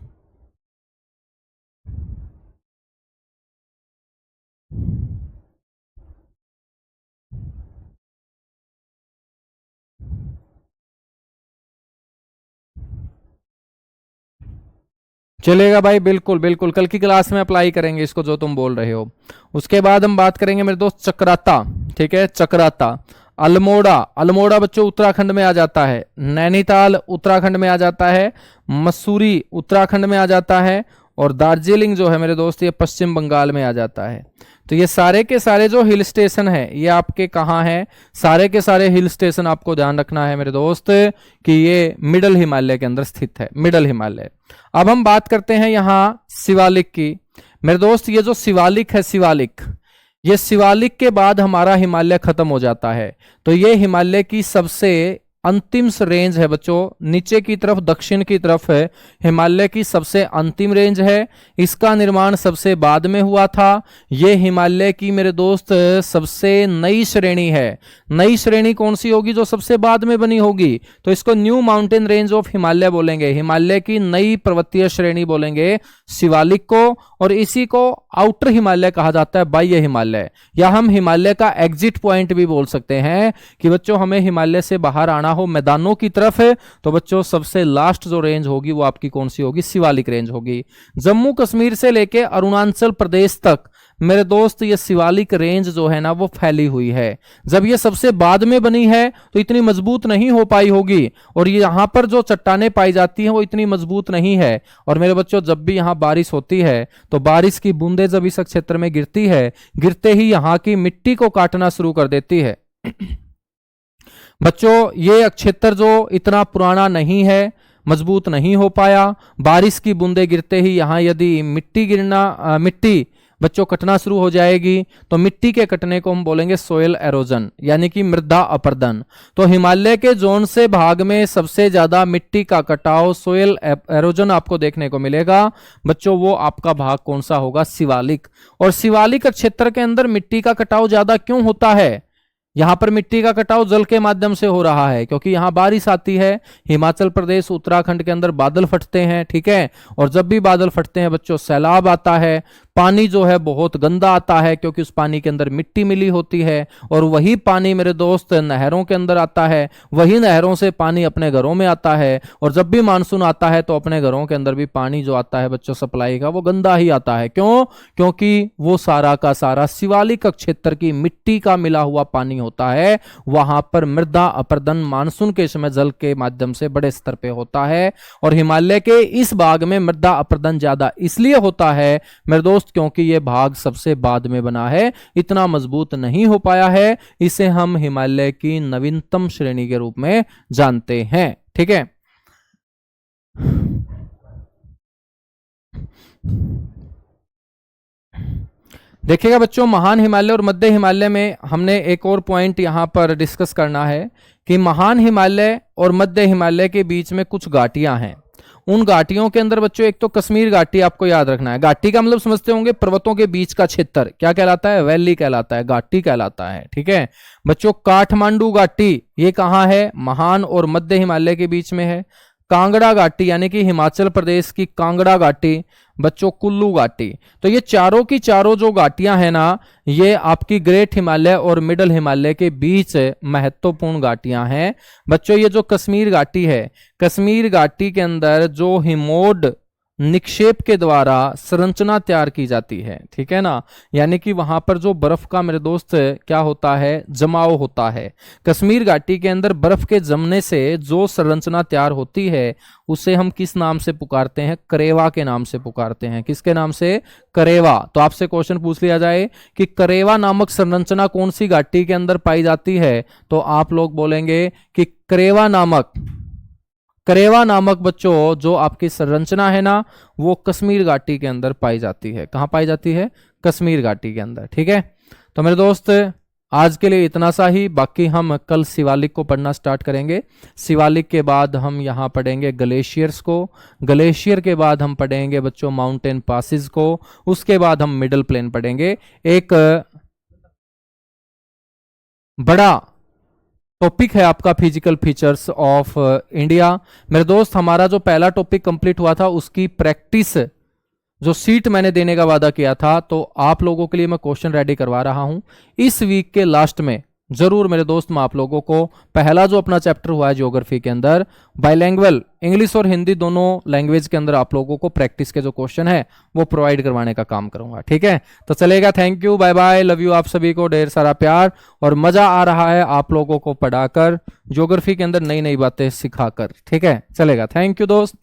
चलेगा भाई, बिल्कुल बिल्कुल, कल की क्लास में अप्लाई करेंगे इसको जो तुम बोल रहे हो। उसके बाद हम बात करेंगे मेरे दोस्त चक्राता। ठीक है, चक्राता। अल्मोड़ा, अल्मोड़ा बच्चों उत्तराखंड में आ जाता है। नैनीताल उत्तराखंड में आ जाता है। मसूरी उत्तराखंड में आ जाता है। और दार्जिलिंग जो है मेरे दोस्त ये पश्चिम बंगाल में आ जाता है। तो ये सारे के सारे जो हिल स्टेशन है ये आपके कहाँ हैं? सारे के सारे हिल स्टेशन आपको ध्यान रखना है मेरे दोस्त कि ये मिडल हिमालय के अंदर स्थित है, मिडल हिमालय। अब हम बात करते हैं यहाँ शिवालिक की। मेरे दोस्त ये जो शिवालिक है, शिवालिक, ये शिवालिक के बाद हमारा हिमालय खत्म हो जाता है। तो ये हिमालय की सबसे अंतिम रेंज है बच्चों, नीचे की तरफ दक्षिण की तरफ है, हिमालय की सबसे अंतिम रेंज है। इसका निर्माण सबसे बाद में हुआ था। यह हिमालय की मेरे दोस्त सबसे नई श्रेणी है। नई श्रेणी कौन सी होगी? जो सबसे बाद में बनी होगी। तो इसको new mountain range of Himalaya बोलेंगे, हिमालय की नई पर्वतीय श्रेणी बोलेंगे शिवालिक को। और इसी को आउटर हिमालय कहा जाता है, बाह्य हिमालय, या हम हिमालय का एग्जिट पॉइंट भी बोल सकते हैं कि बच्चों हमें हिमालय से बाहर आना हो मैदानों की तरफ है, तो बच्चों सबसे लास्ट जो रेंज होगी वो आपकी कौन सी होगी? शिवालिक रेंज होगी। जम्मू कश्मीर से लेके अरुणाचल प्रदेश तक मेरे दोस्त ये शिवालिक रेंज जो है ना वो फैली हुई है। जब ये सबसे बाद में बनी है तो इतनी मजबूत नहीं हो पाई होगी, और ये यहां पर जो चट्टानें पाई जाती हैं वो इतनी मजबूत नहीं है। और मेरे बच्चों जब भी यहां बारिश होती है तो बारिश की बूंदें जब इस क्षेत्र में गिरती है, गिरते ही यहां की मिट्टी को काटना शुरू कर देती है। बच्चों ये क्षेत्र जो इतना पुराना नहीं है, मजबूत नहीं हो पाया, बारिश की बूंदें गिरते ही यहां यदि मिट्टी बच्चों कटना शुरू हो जाएगी, तो मिट्टी के कटने को हम बोलेंगे सोयल एरोजन, यानी कि मृदा अपरदन। तो हिमालय के जोन से भाग में सबसे ज्यादा मिट्टी का कटाव, सोयल एरोजन आपको देखने को मिलेगा। बच्चों वो आपका भाग कौन सा होगा? शिवालिक। और शिवालिक क्षेत्र के अंदर मिट्टी का कटाव ज्यादा क्यों होता है? यहां पर मिट्टी का कटाव जल के माध्यम से हो रहा है, क्योंकि यहां बारिश आती है। हिमाचल प्रदेश उत्तराखंड के अंदर बादल फटते हैं। ठीक है, और जब भी बादल फटते हैं बच्चों सैलाब आता है, पानी जो है बहुत गंदा आता है, क्योंकि उस पानी के अंदर मिट्टी मिली होती है। और वही पानी मेरे दोस्त नहरों के अंदर आता है, वही नहरों से पानी अपने घरों में आता है। और जब भी मानसून आता है तो अपने घरों के अंदर भी पानी जो आता है बच्चों सप्लाई का, वो गंदा ही आता है। क्यों? क्योंकि वो सारा का सारा शिवालिक क्षेत्र की मिट्टी का मिला हुआ पानी होता है। वहां पर मृदा अपरदन मानसून के समय जल के माध्यम से बड़े स्तर पे होता है। और हिमालय के इस भाग में मृदा अपरदन ज्यादा इसलिए होता है मेरे दोस्त क्योंकि यह भाग सबसे बाद में बना है, इतना मजबूत नहीं हो पाया है। इसे हम हिमालय की नवीनतम श्रेणी के रूप में जानते हैं। ठीक है, देखिएगा बच्चों, महान हिमालय और मध्य हिमालय में हमने एक और पॉइंट यहां पर डिस्कस करना है कि महान हिमालय और मध्य हिमालय के बीच में कुछ घाटियां हैं। उन घाटियों के अंदर बच्चों एक तो कश्मीर घाटी आपको याद रखना है। घाटी का मतलब समझते होंगे पर्वतों के बीच का क्षेत्र, क्या कहलाता है? वैली कहलाता है, घाटी कहलाता है। ठीक है बच्चों, काठमांडू घाटी ये कहाँ है? महान और मध्य हिमालय के बीच में है। कांगड़ा घाटी यानी कि हिमाचल प्रदेश की कांगड़ा घाटी, बच्चों कुल्लू घाटी। तो ये चारों की चारों जो घाटियां हैं ना, ये आपकी ग्रेट हिमालय और मिडल हिमालय के बीच महत्वपूर्ण घाटियां हैं। बच्चों ये जो कश्मीर घाटी है, कश्मीर घाटी के अंदर जो हिमोड निक्षेप के द्वारा संरचना तैयार की जाती है, ठीक है ना, यानी कि वहां पर जो बर्फ का मेरे दोस्त क्या होता है? जमाव होता है। कश्मीर घाटी के अंदर बर्फ के जमने से जो संरचना तैयार होती है उसे हम किस नाम से पुकारते हैं? करेवा के नाम से पुकारते हैं। किसके नाम से? करेवा। तो आपसे क्वेश्चन पूछ लिया जाए कि करेवा नामक संरचना कौन सी घाटी के अंदर पाई जाती है, तो आप लोग बोलेंगे कि करेवा नामक बच्चों जो आपकी संरचना है ना, वो कश्मीर घाटी के अंदर पाई जाती है। कहां पाई जाती है? कश्मीर घाटी के अंदर। ठीक है, तो मेरे दोस्त आज के लिए इतना सा ही, बाकी हम कल शिवालिक को पढ़ना स्टार्ट करेंगे। शिवालिक के बाद हम यहाँ पढ़ेंगे ग्लेशियर्स को, ग्लेशियर के बाद हम पढ़ेंगे बच्चों माउंटेन पासिस को, उसके बाद हम मिडल प्लेन पढ़ेंगे। एक बड़ा टॉपिक है आपका फिजिकल फीचर्स ऑफ इंडिया। मेरे दोस्त हमारा जो पहला टॉपिक कंप्लीट हुआ था उसकी प्रैक्टिस जो सीट मैंने देने का वादा किया था, तो आप लोगों के लिए मैं क्वेश्चन रेडी करवा रहा हूं। इस वीक के लास्ट में जरूर मेरे दोस्त मैं आप लोगों को पहला जो अपना चैप्टर हुआ है ज्योग्राफी के अंदर, बाइलैंग्वेज इंग्लिश और हिंदी दोनों लैंग्वेज के अंदर आप लोगों को प्रैक्टिस के जो क्वेश्चन है वो प्रोवाइड करवाने का काम करूंगा। ठीक है, तो चलेगा। Thank you, bye bye, love you. आप सभी को ढेर सारा प्यार और मजा आ रहा है आप लोगों को पढ़ाकर, ज्योग्राफी के अंदर नई नई बातें सिखाकर। ठीक है, चलेगा। थैंक यू दोस्त।